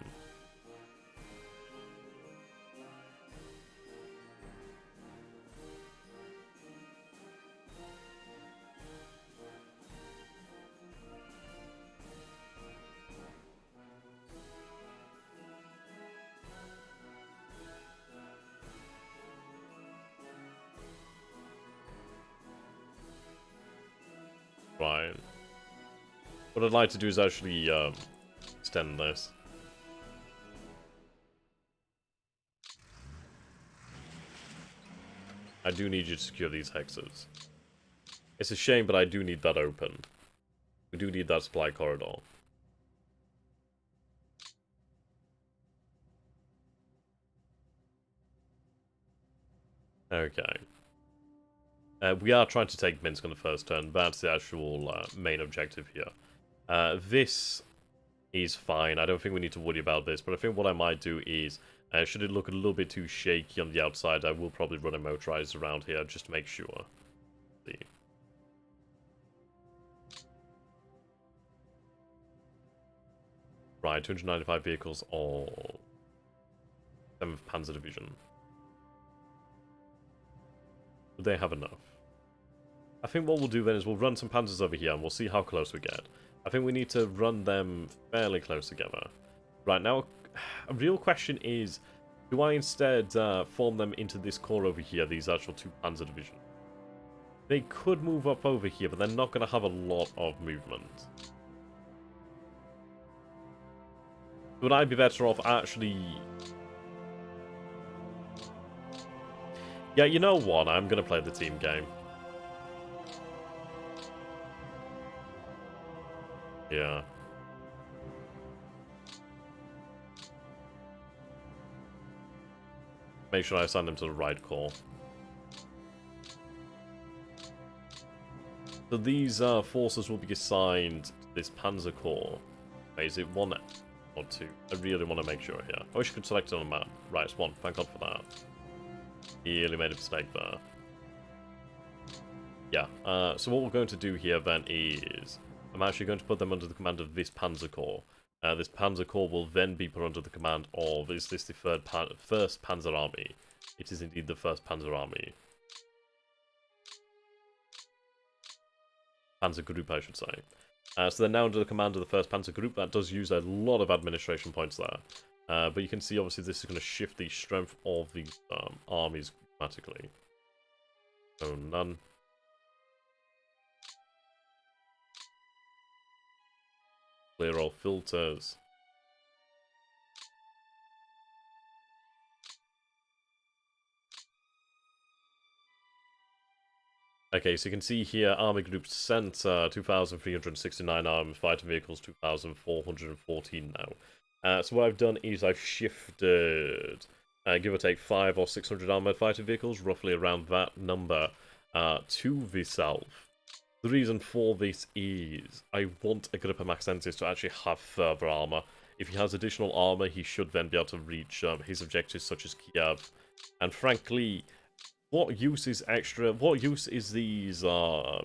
Right. What I'd like to do is actually extend this. I do need you to secure these hexes. It's a shame, but I do need that open. We do need that supply corridor. Okay. We are trying to take Minsk on the first turn. That's the actual main objective here. This is fine. I don't think we need to worry about this, but I think what I might do is, should it look a little bit too shaky on the outside, I will probably run a motorized around here just to make sure. See. Right, 295 vehicles, all 7th Panzer Division. Would they have enough? I think what we'll do then is we'll run some Panzers over here and we'll see how close we get. I think we need to run them fairly close together. Right, now, a real question is, do I instead form them into this core over here, these actual 2 Panzer Division? They could move up over here, but they're not going to have a lot of movement. Would I be better off actually... Yeah, you know what? I'm going to play the team game. Yeah. Make sure I assign them to the right call. So these forces will be assigned to this Panzer Corps. Wait, is it 1 or 2? I really want to make sure here. I wish I could select it on a map. Right, it's 1. Thank God for that. Really made a mistake there. Yeah, so what we're going to do here then is... I'm actually going to put them under the command of this Panzer Corps. This Panzer Corps will then be put under the command of, is this the first Panzer Army? It is indeed the first Panzer Army. Panzer Group, I should say. So they're now under the command of the first Panzer Group. That does use a lot of administration points there. But you can see, obviously, this is going to shift the strength of these armies dramatically. So none. Clear all filters. Okay, so you can see here, Army Group sent 2,369 armed fighter vehicles, 2,414 now. So what I've done is I've shifted, give or take, 500 or 600 armored fighter vehicles, roughly around that number, to the south. The reason for this is I want Agrippa Maxensis to actually have further armor. If he has additional armor, he should then be able to reach his objectives such as Kiev. And frankly, what use is these, I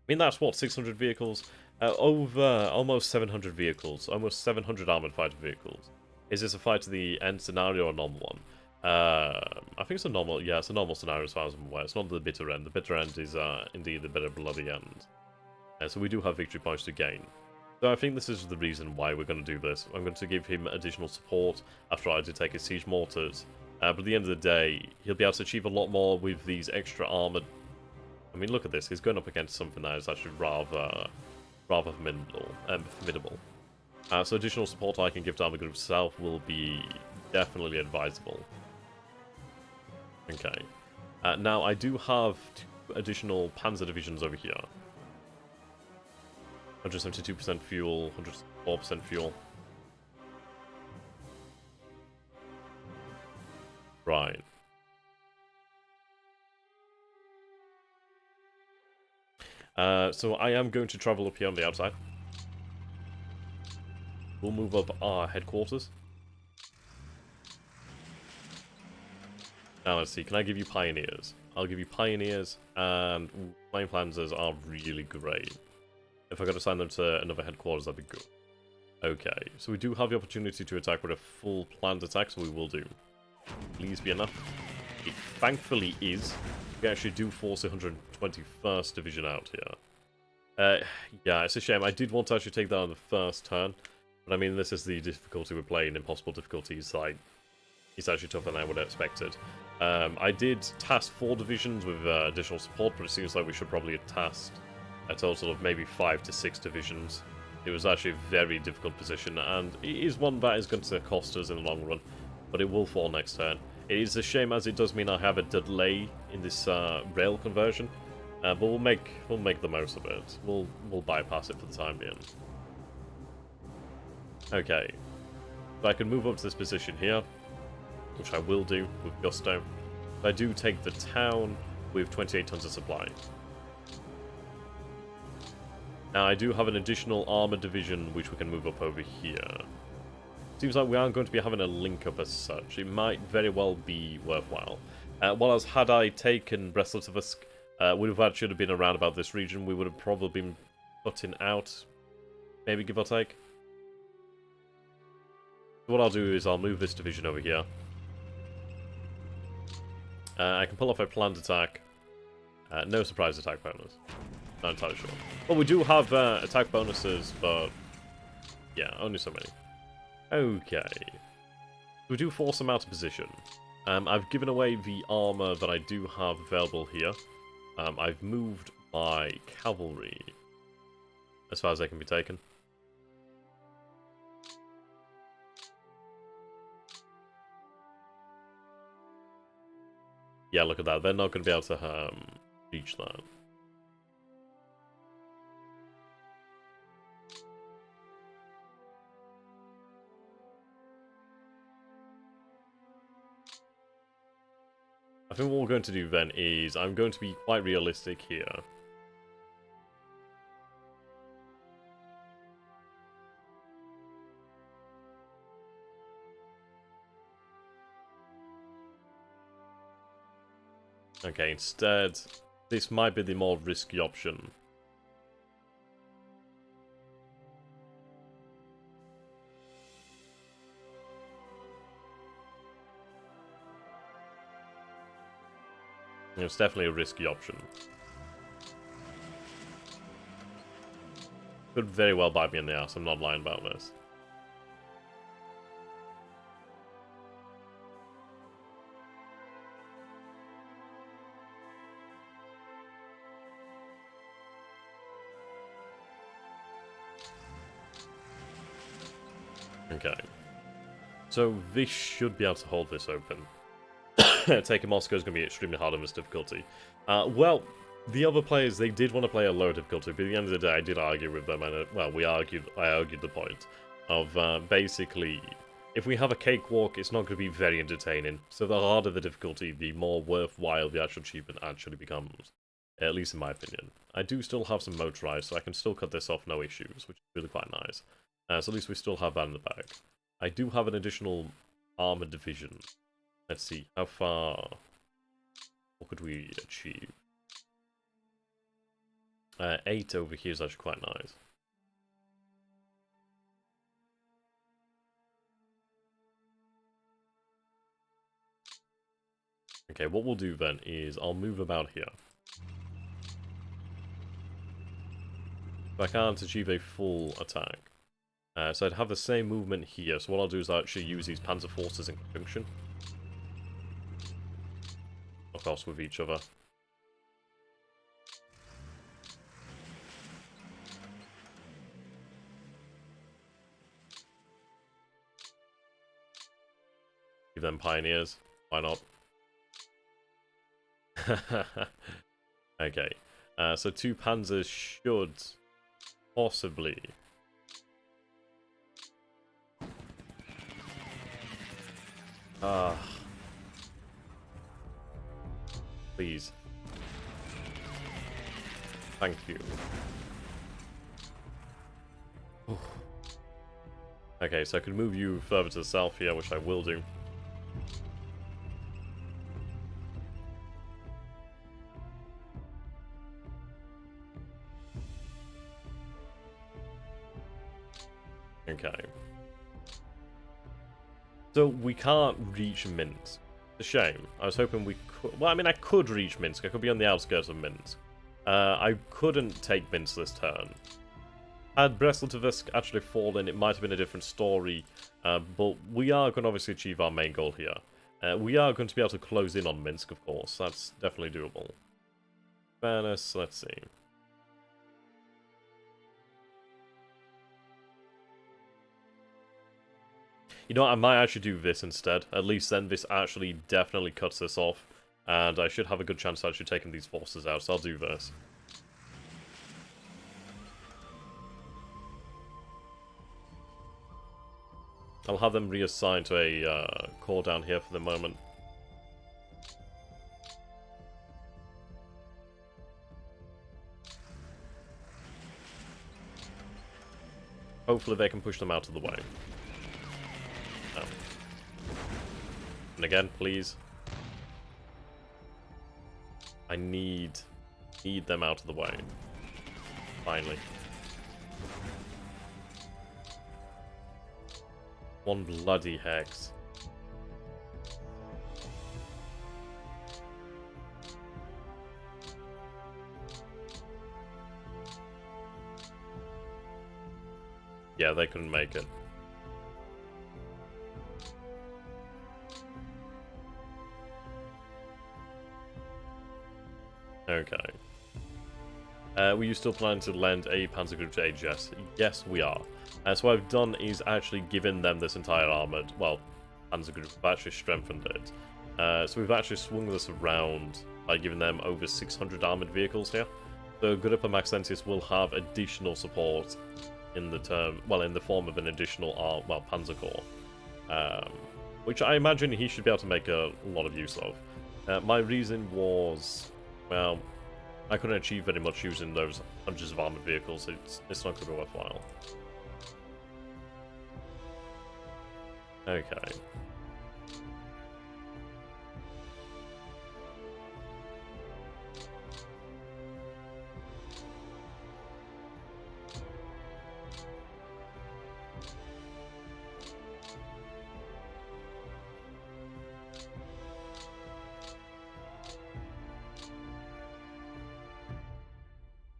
mean, that's what, 600 vehicles? Over almost 700 vehicles, almost 700 armored fighter vehicles. Is this a fight to the end scenario or a normal one? I think it's a normal, yeah, it's a normal scenario as far as I'm aware. It's not the bitter end. The bitter end is indeed the bitter bloody end. So we do have victory points to gain. So I think this is the reason why we're going to do this. I'm going to give him additional support after I do take his siege mortars. But at the end of the day, he'll be able to achieve a lot more with these extra armored. I mean, look at this. He's going up against something that is actually rather formidable. So additional support I can give to Army Group South will be definitely advisable. Okay. Now, I do have 2 additional Panzer divisions over here. 172% fuel, 104% fuel. Right. So I am going to travel up here on the outside. We'll move up our headquarters. Now let's see, can I give you Pioneers? I'll give you Pioneers, and Flying Panzers are really great. If I could assign them to another headquarters, that'd be good. Okay, so we do have the opportunity to attack with a full planned attack, so we will do. Please be enough. It thankfully is. We actually do force the 121st Division out here. Yeah, it's a shame. I did want to actually take that on the first turn, but I mean, this is the difficulty we're playing. Impossible difficulties, like, it's actually tougher than I would have expected. I did task 4 divisions with additional support, but it seems like we should probably have tasked a total of maybe 5 to 6 divisions. It was actually a very difficult position, and it is one that is going to cost us in the long run, but it will fall next turn. It is a shame, as it does mean I have a delay in this rail conversion, but we'll make the most of it. We'll bypass it for the time being. Okay, so I can move up to this position here, which I will do with gusto. I do take the town with 28 tons of supply. Now I do have an additional armor division which we can move up over here. Seems like we aren't going to be having a link up as such. It might very well be worthwhile. Whereas had I taken Bracelet, we should have been around about this region. We would have probably been putting out, maybe give or take. So what I'll do is I'll move this division over here. I can pull off a planned attack. No surprise attack bonus. Not entirely sure. Well, we do have attack bonuses, but yeah, only so many. Okay. We do force them out of position. I've given away the armor that I do have available here. I've moved my cavalry as far as they can be taken. Yeah, look at that. They're not going to be able to reach that. I think what we're going to do then is I'm going to be quite realistic here. Okay, instead, this might be the more risky option. It's definitely a risky option. Could very well bite me in the ass, I'm not lying about this. Okay. So this should be able to hold this open. Taking Moscow is going to be extremely hard on this difficulty. Well, the other players, they did want to play a low difficulty, but at the end of the day, I did argue with them, and well, I argued the point of basically, if we have a cakewalk, it's not going to be very entertaining. So the harder the difficulty, the more worthwhile the actual achievement actually becomes. At least in my opinion. I do still have some motorized, so I can still cut this off no issues, which is really quite nice. So at least we still have that in the bag. I do have an additional armored division. Let's see, how far... What could we achieve? 8 over here is actually quite nice. Okay, what we'll do then is I'll move about here. If I can't achieve a full attack. So I'd have the same movement here, so what I'll do is I'll actually use these Panzer forces in conjunction. Of course, with each other. Give them pioneers. Why not? Okay. So 2 Panzers should possibly... Please. Thank you. Okay, so I could move you further to the south here, which I will do. Okay. So we can't reach Minsk. It's a shame. I was hoping we could... Well, I mean, I could reach Minsk. I could be on the outskirts of Minsk. I couldn't take Minsk this turn. Had Bracelet actually fallen, it might have been a different story. But we are going to obviously achieve our main goal here. We are going to be able to close in on Minsk, of course. That's definitely doable. Vanessa, let's see. You know what, I might actually do this instead. At least then this actually definitely cuts this off. And I should have a good chance of actually taking these forces out, so I'll do this. I'll have them reassigned to a core down here for the moment. Hopefully they can push them out of the way. And again, please. I need them out of the way. Finally. One bloody hex. Yeah, they couldn't make it. Okay. Were you still planning to lend a Panzer group to AGS? Yes, we are. So what I've done is actually given them this entire armoured, well, Panzer group. I've actually strengthened it. So we've actually swung this around by giving them over 600 armoured vehicles here. So Good Upper Maxentius will have additional support in the term, well, in the form of an additional, Panzer Corps. Which I imagine he should be able to make a lot of use of. My reason was... Well, I couldn't achieve very much using those hundreds of armored vehicles. It's not going to be worthwhile. Okay.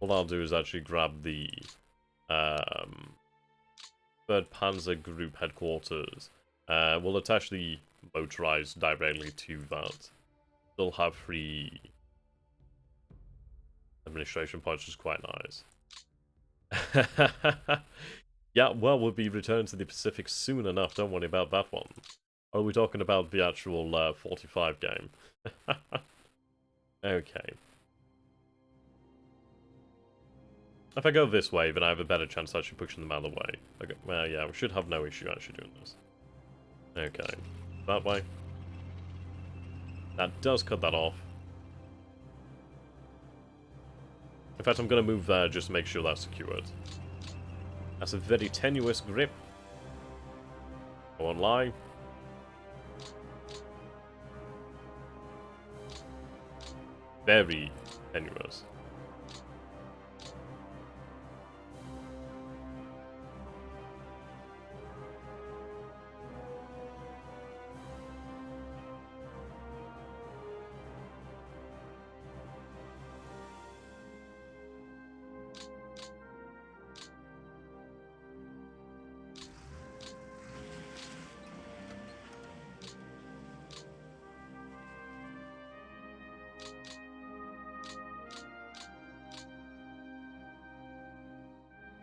what I'll do is actually grab the 3rd Panzer Group headquarters. We'll attach the motorized directly to that. Still have 3 administration points, which is quite nice. Yeah, well, we'll be returning to the Pacific soon enough, don't worry about that one. Or are we talking about the actual 45 game? Okay. If I go this way, then I have a better chance of actually pushing them out of the way. Okay, well, yeah, we should have no issue actually doing this. Okay, that way. That does cut that off. In fact, I'm going to move there just to make sure that's secured. That's a very tenuous grip. I won't lie. Very tenuous.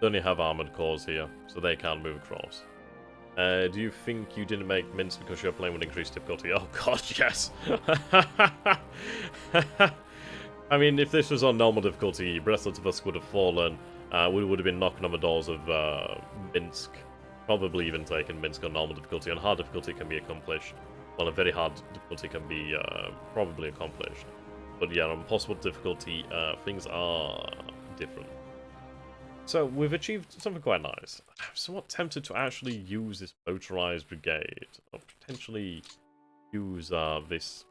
They only have armored cores here, so they can't move across. Do you think you didn't make mints because you're playing with increased difficulty? Oh god, yes! I mean, if this was on normal difficulty, Bracelet of us would have fallen. We would have been knocking on the doors of Minsk. Probably even taken Minsk on normal difficulty. On hard difficulty it can be accomplished. Well, a very hard difficulty can be probably accomplished. But yeah, on possible difficulty, things are different. So, we've achieved something quite nice. I'm somewhat tempted to actually use this motorized brigade, or potentially use this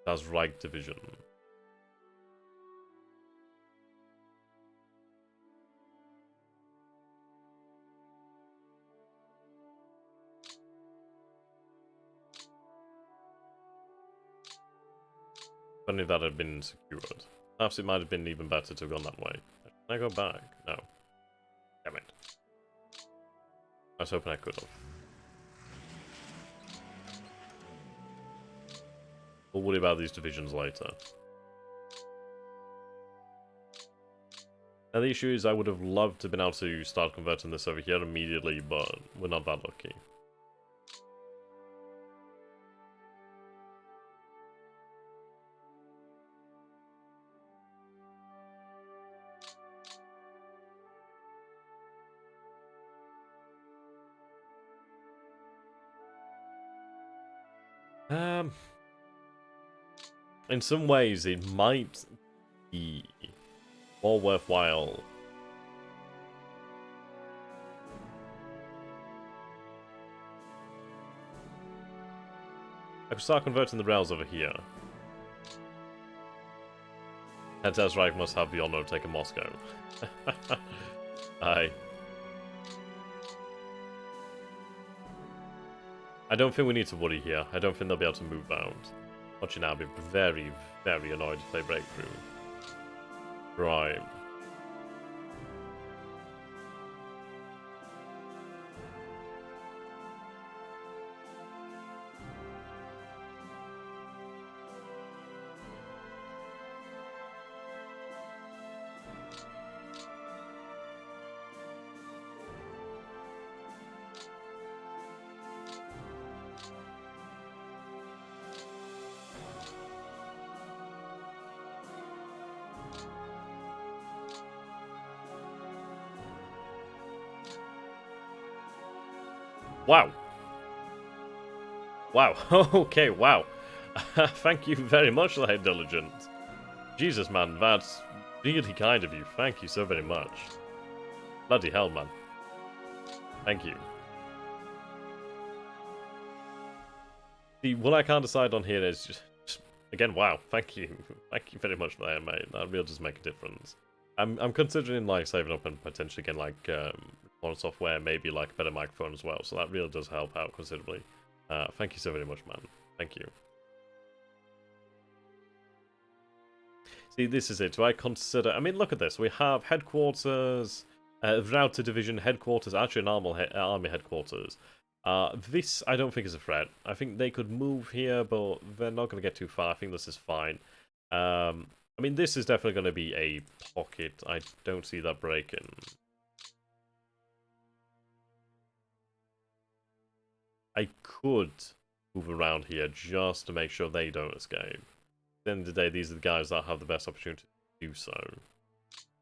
Das Reich division. If only that had been secured. Perhaps it might have been even better to have gone that way. Can I go back? No. Damn it. I was hoping I could have. We'll worry about these divisions later. Now the issue is I would have loved to have been able to start converting this over here immediately, but we're not that lucky. In some ways, it might be more worthwhile. I could start converting the rails over here. And Das Reich must have the honor of taking Moscow. Aye. I don't think we need to worry here. I don't think they'll be able to move out. Watching now, I'll be very, very annoyed if they break through. Right. Wow. Wow. Okay, wow. Thank you very much, Light Diligent. Jesus, man, that's really kind of you. Thank you so very much. Bloody hell, man. Thank you. See, what I can't decide on here is just again, wow, thank you. Thank you very much for that, mate. That really does make a difference. I'm considering, like, saving up and potentially getting, like, on software, maybe like a better microphone as well, so that really does help out considerably. Thank you so very much, man. Thank you. See, this is it. Do I consider... I mean, look at this. We have headquarters, route to division, headquarters, actually an army headquarters. This, I don't think is a threat. I think they could move here, but they're not going to get too far. I think this is fine. I mean, this is definitely going to be a pocket. I don't see that breaking. I could move around here just to make sure they don't escape. At the end of the day, these are the guys that have the best opportunity to do so.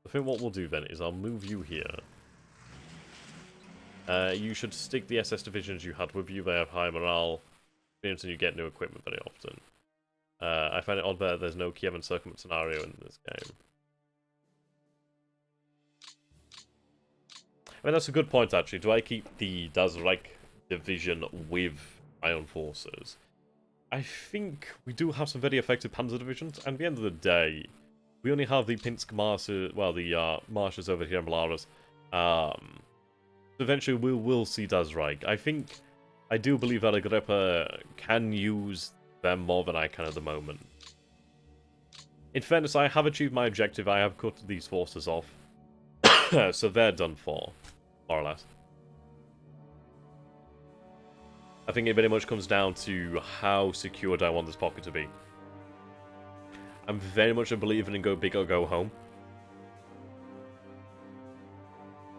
I think what we'll do then is I'll move you here. You should stick the SS divisions you had with you. They have high morale, and you get new equipment very often. I find it odd that there's no Kiev encirclement scenario in this game. I mean, that's a good point, actually. Do I keep the Das Reich division with my own forces? I think we do have some very effective Panzer divisions, and at the end of the day, we only have the Pinsk Marshes, well, the Marshes over here in Belarus. Eventually, we will see Das Reich. I do believe that Agrippa can use them more than I can at the moment. In fairness, I have achieved my objective. I have cut these forces off. So they're done for, more or less. I think it very much comes down to how secured I want this pocket to be. I'm very much a believer in go big or go home.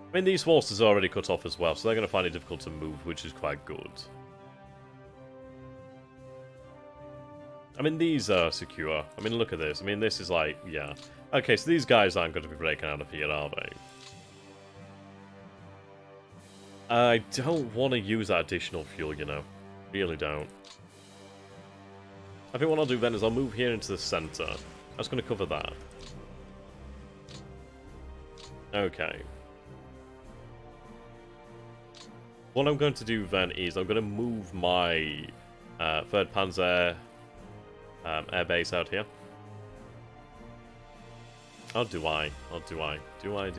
I mean, these forces are already cut off as well, so they're going to find it difficult to move, which is quite good. I mean, these are secure. I mean, look at this. I mean, this is like, yeah. Okay, so these guys aren't going to be breaking out of here, are they? I don't want to use that additional fuel, you know. Really don't. I think what I'll do then is I'll move here into the center. That's going to cover that. Okay. What I'm going to do then is I'm going to move my 3rd Panzer air base out here. Or do I? Or do I? Do I?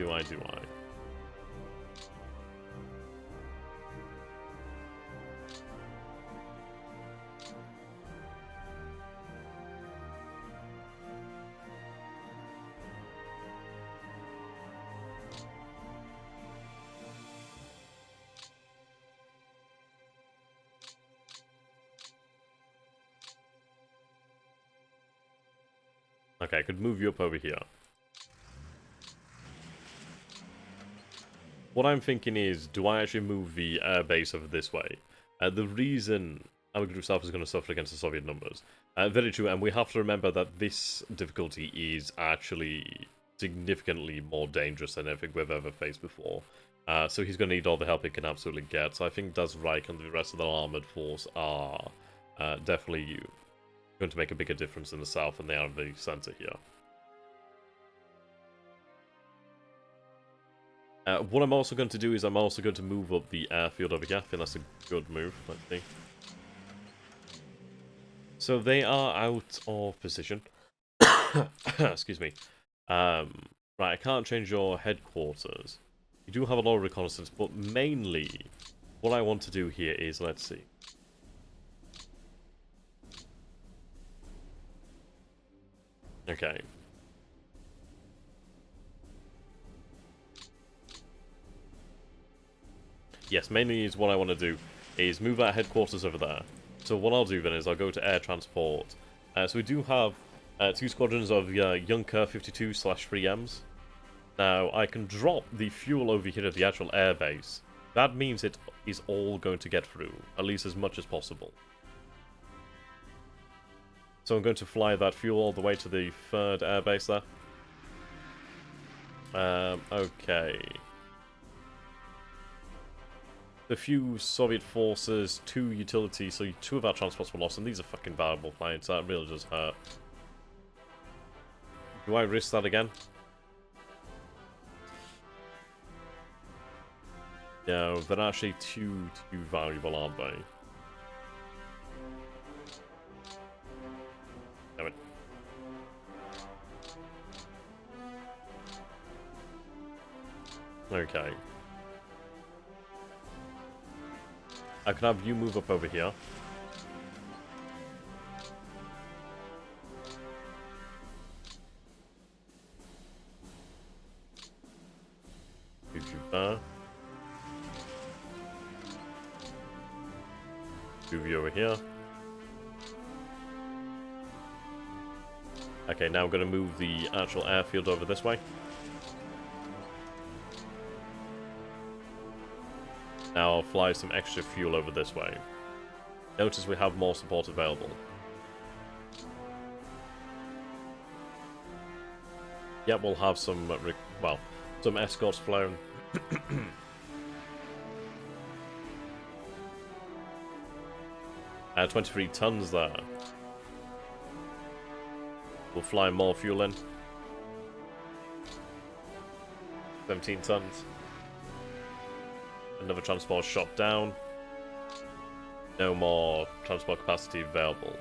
Okay, I could move you up over here. What I'm thinking is, do I actually move the air base over this way? The reason our group self is going to suffer against the Soviet numbers. Very true, and we have to remember that this difficulty is actually significantly more dangerous than anything we've ever faced before. So he's going to need all the help he can absolutely get. So I think Das Reich and the rest of the armoured force are definitely going to make a bigger difference in the south than they are in the centre here. What I'm also going to do is I'm also going to move up the airfield over here. I think that's a good move. Let's see. So they are out of position. Excuse me. Right, I can't change your headquarters. You do have a lot of reconnaissance, but mainly what I want to do here is, let's see. Okay. Yes, mainly is what I want to do is move our headquarters over there. So what I'll do then is I'll go to air transport. So we do have 2 squadrons of Junker 52/3Ms. Now I can drop the fuel over here at the actual air base. That means it is all going to get through, at least as much as possible. So I'm going to fly that fuel all the way to the 3rd airbase there. Okay. A few Soviet forces, 2 utilities, so 2 of our transports were lost, and these are fucking valuable planes, that really does hurt. Do I risk that again? No, they're actually too valuable, aren't they? Damn it. Okay. I can have you move up over here. Move you over here. Okay, now I'm going to move the actual airfield over this way. Now I'll fly some extra fuel over this way. Notice we have more support available. Yep, we'll have some, some escorts flown. 23 tons there. We'll fly more fuel in. 17 tons. Another transport shot down. No more transport capacity available.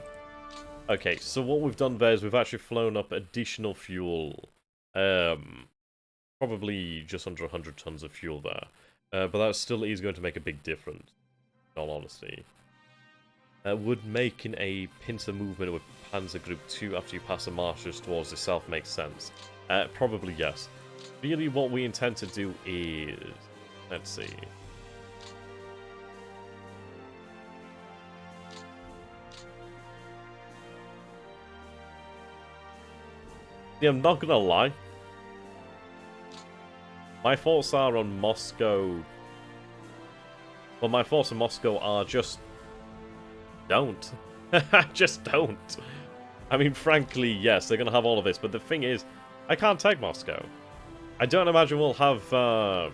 Okay, so what we've done there is we've actually flown up additional fuel. Probably just under 100 tons of fuel there. But that still is going to make a big difference, in all honesty. Would making a pincer movement with Panzer Group 2 after you pass the marshes towards the south make sense? Probably yes. Really what we intend to do is... Let's see. Yeah, I'm not gonna lie. My thoughts are on Moscow. Well, my thoughts on Moscow are just... Don't. Just don't. I mean, frankly, yes, they're gonna have all of this, but the thing is, I can't take Moscow. I don't imagine we'll have... I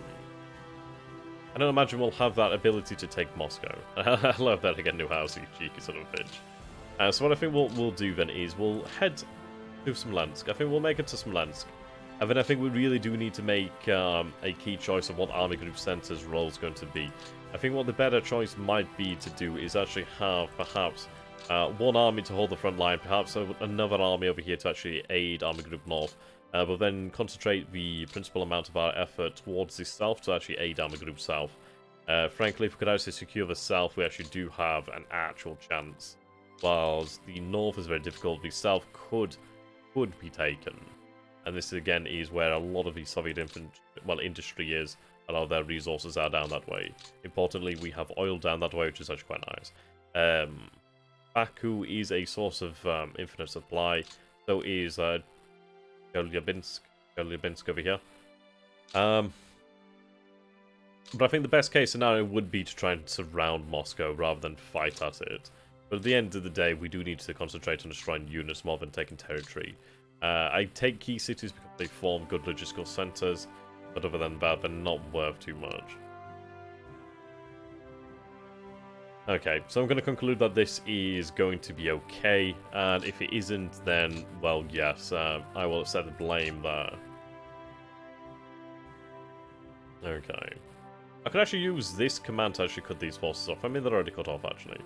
don't imagine we'll have that ability to take Moscow. I love that again, new house, you cheeky son of a bitch. So what I think we'll do then is we'll head to Smolensk. I think we'll make it to Smolensk. And then I think we really do need to make a key choice of what Army Group Center's role is going to be. I think what the better choice might be to do is actually have perhaps one army to hold the front line, perhaps another army over here to actually aid Army Group North, but then concentrate the principal amount of our effort towards the south to actually aid Army Group South. Frankly, if we could actually secure the south, we actually do have an actual chance. Whilst the north is very difficult, the south could be taken. And this again is where a lot of the Soviet industry is. A lot of their resources are down that way. Importantly, we have oil down that way, which is actually quite nice. Baku is a source of infinite supply. So is Golubyinsk over here. But I think the best case scenario would be to try and surround Moscow rather than fight at it. But at the end of the day, we do need to concentrate on destroying units more than taking territory. I take key cities because they form good logistical centers, but other than that, they're not worth too much. Okay, so I'm going to conclude that this is going to be okay, and if it isn't, then, well, yes, I will accept the blame there. Okay. I could actually use this command to actually cut these forces off. I mean, they're already cut off, actually.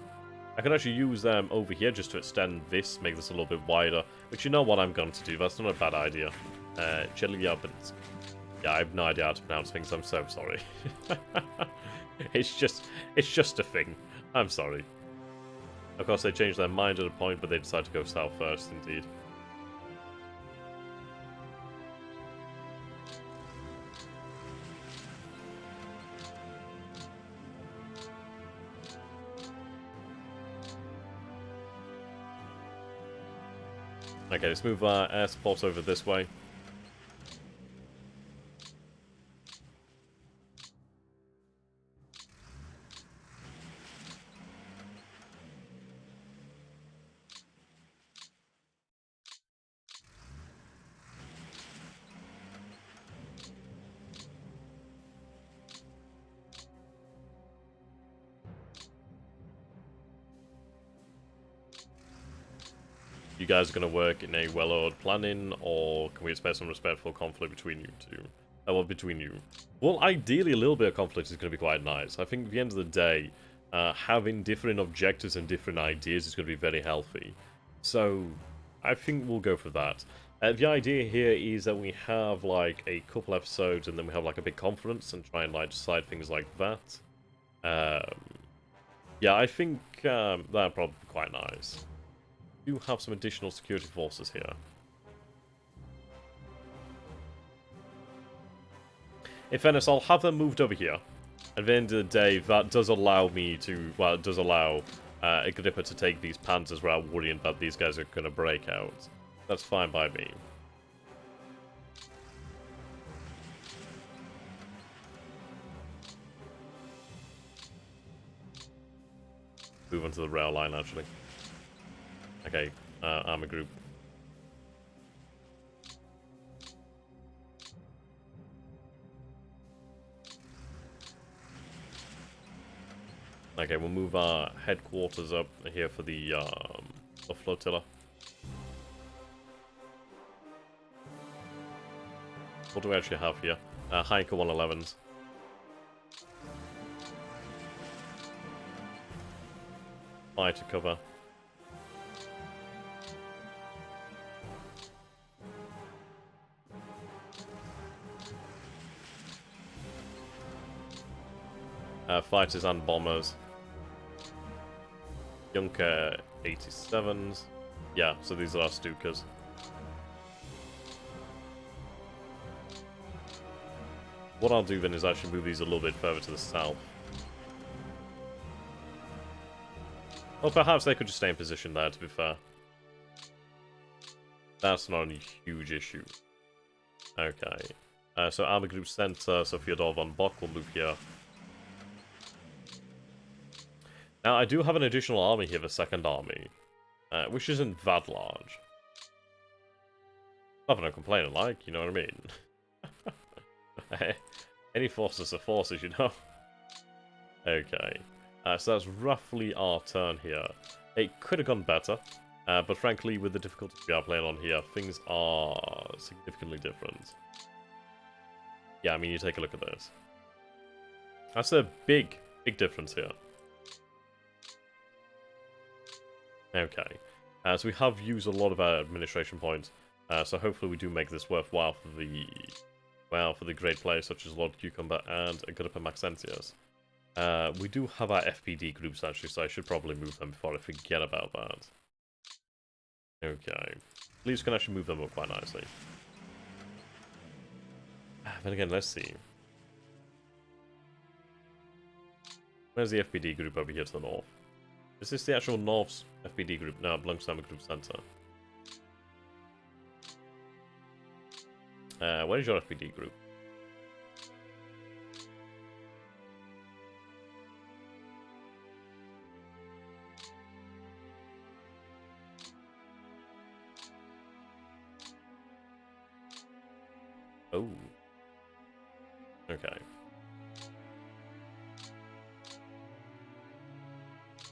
I can actually use them over here just to extend this, make this a little bit wider, which you know what I'm going to do. That's not a bad idea. Chelyabinsk. Yeah, I have no idea how to pronounce things. I'm so sorry. It's just a thing. I'm sorry. Of course, they changed their mind at a point, but they decided to go south first, indeed. Okay, let's move our air support over this way. You guys are going to work in a well-ordered planning, or can we expect some respectful conflict between you two? Well, between you. Well, ideally, a little bit of conflict is going to be quite nice. I think at the end of the day, having different objectives and different ideas is going to be very healthy. So, I think we'll go for that. The idea here is that we have, like, a couple episodes, and then we have, like, a big conference, and try and, like, decide things like that. Yeah, I think that'd probably be quite nice. We do have some additional security forces here. In fairness, I'll have them moved over here. At the end of the day, that does allow me to, well, it does allow Agrippa to take these Panzers without worrying that these guys are going to break out. That's fine by me. Move onto the rail line, actually. Okay, armor group. Okay, we'll move our headquarters up here for the flotilla. What do we actually have here? Heinkel 111s. Fire to cover. Fighters and bombers. Junker 87s. Yeah, so these are our Stukas. What I'll do then is actually move these a little bit further to the south. Well, perhaps they could just stay in position there, to be fair. That's not a huge issue. Okay. So Army Group Center, so Fyodor von Bock will move here. Now, I do have an additional army here, the Second Army, which isn't that large. Nothing to complain like, you know what I mean? Any forces are forces, you know? Okay. So that's roughly our turn here. It could have gone better, but frankly, with the difficulty we are playing on here, things are significantly different. Yeah, I mean, you take a look at this. That's a big difference here. Okay, so we have used a lot of our administration points, so hopefully we do make this worthwhile for the great players such as Lord Cucumber and Agrippa Maxentius. We do have our FPD groups actually, so I should probably move them before I forget about that. Okay, Leaves can actually move them up quite nicely. Then again, let's see. Where's the FPD group over here to the north? Is this the actual North's FPD group? No, it belongs to Army Group Center. Where is your FPD group? Oh. Okay.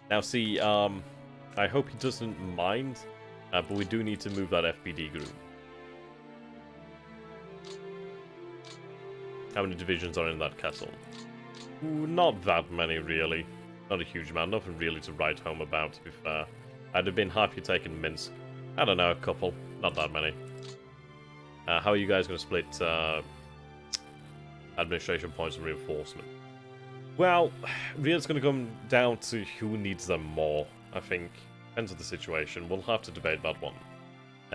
Now see, I hope he doesn't mind, but we do need to move that FPD group. How many divisions are in that castle? Ooh, not that many, really. Not a huge amount, nothing really to write home about, to be fair. I'd have been happy taking Minsk. I don't know, a couple. Not that many. How are you guys going to split administration points and reinforcement? Well, really it's going to come down to who needs them more, I think. Depends on the situation. We'll have to debate that one.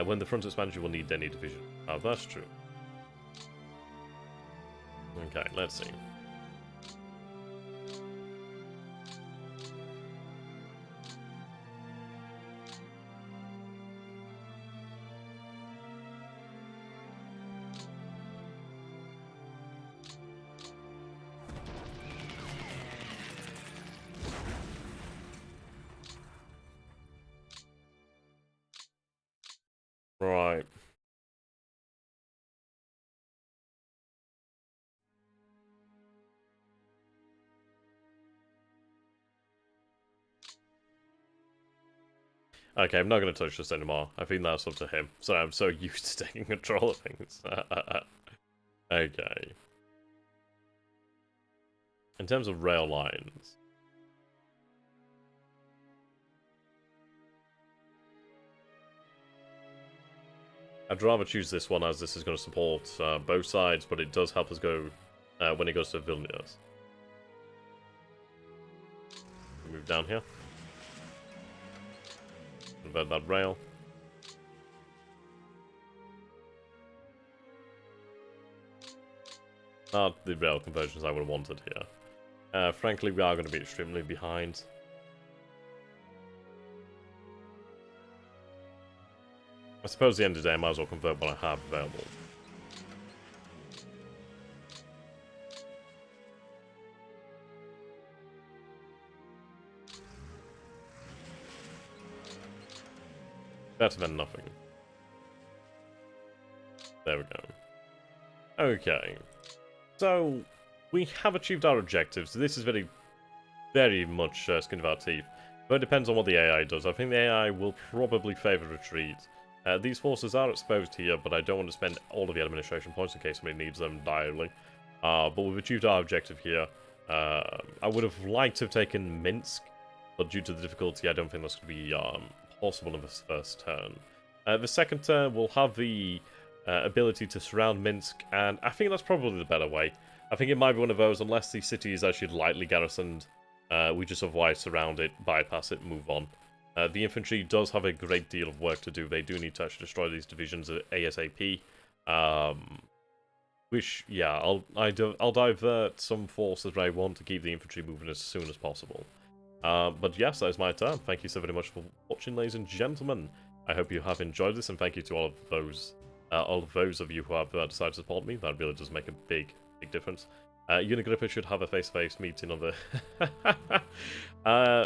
When the front expansion will need any division. Oh, that's true. Okay, let's see. Right. Okay, I'm not going to touch this anymore. I think that's up to him. So I'm so used to taking control of things. Okay. In terms of rail lines. I'd rather choose this one as this is going to support both sides, but it does help us go when it goes to Vilnius. Move down here. Convert that rail. Not the rail conversions I would have wanted here. Frankly, we are going to be extremely behind. I suppose at the end of the day I might as well convert what I have available. Better than nothing. There we go. Okay. So, we have achieved our objectives. This is very much skin of our teeth. But it depends on what the AI does. I think the AI will probably favour retreat. These forces are exposed here, but I don't want to spend all of the administration points in case somebody needs them direly. But we've achieved our objective here. I would have liked to have taken Minsk, but due to the difficulty, I don't think that's going to be possible in this first turn. The second turn, we'll have the ability to surround Minsk, and I think that's probably the better way. I think it might be one of those, unless the city is actually lightly garrisoned, we just otherwise surround it, bypass it, move on. The infantry does have a great deal of work to do. They do need to actually destroy these divisions ASAP. Which, yeah, I'll divert some forces where I want to keep the infantry moving as soon as possible. But yes, that is my turn. Thank you so very much for watching, ladies and gentlemen. I hope you have enjoyed this, and thank you to all of those of you who have decided to support me. That really does make a big difference. Unigripper should have a face-to-face meeting on the...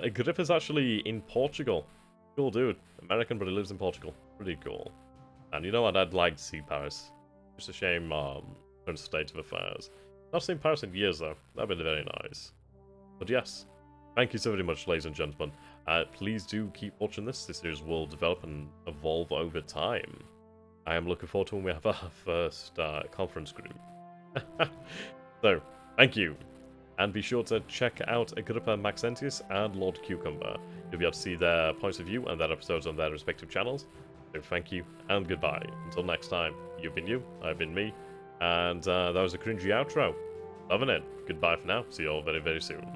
Agrippa's actually in Portugal. Cool dude. American, but he lives in Portugal. Pretty cool. And you know what? I'd like to see Paris. Just a shame, current state of affairs. Not seen Paris in years, though. That'd been very nice. But yes, thank you so very much, ladies and gentlemen. Please do keep watching this. This series will develop and evolve over time. I am looking forward to when we have our first conference group. So, thank you. And be sure to check out Agrippa Maxentius and Lord Cucumber. You'll be able to see their points of view and their episodes on their respective channels. So thank you and goodbye. Until next time, you've been you, I've been me, and that was a cringy outro. Loving it. Goodbye for now. See you all very, very soon.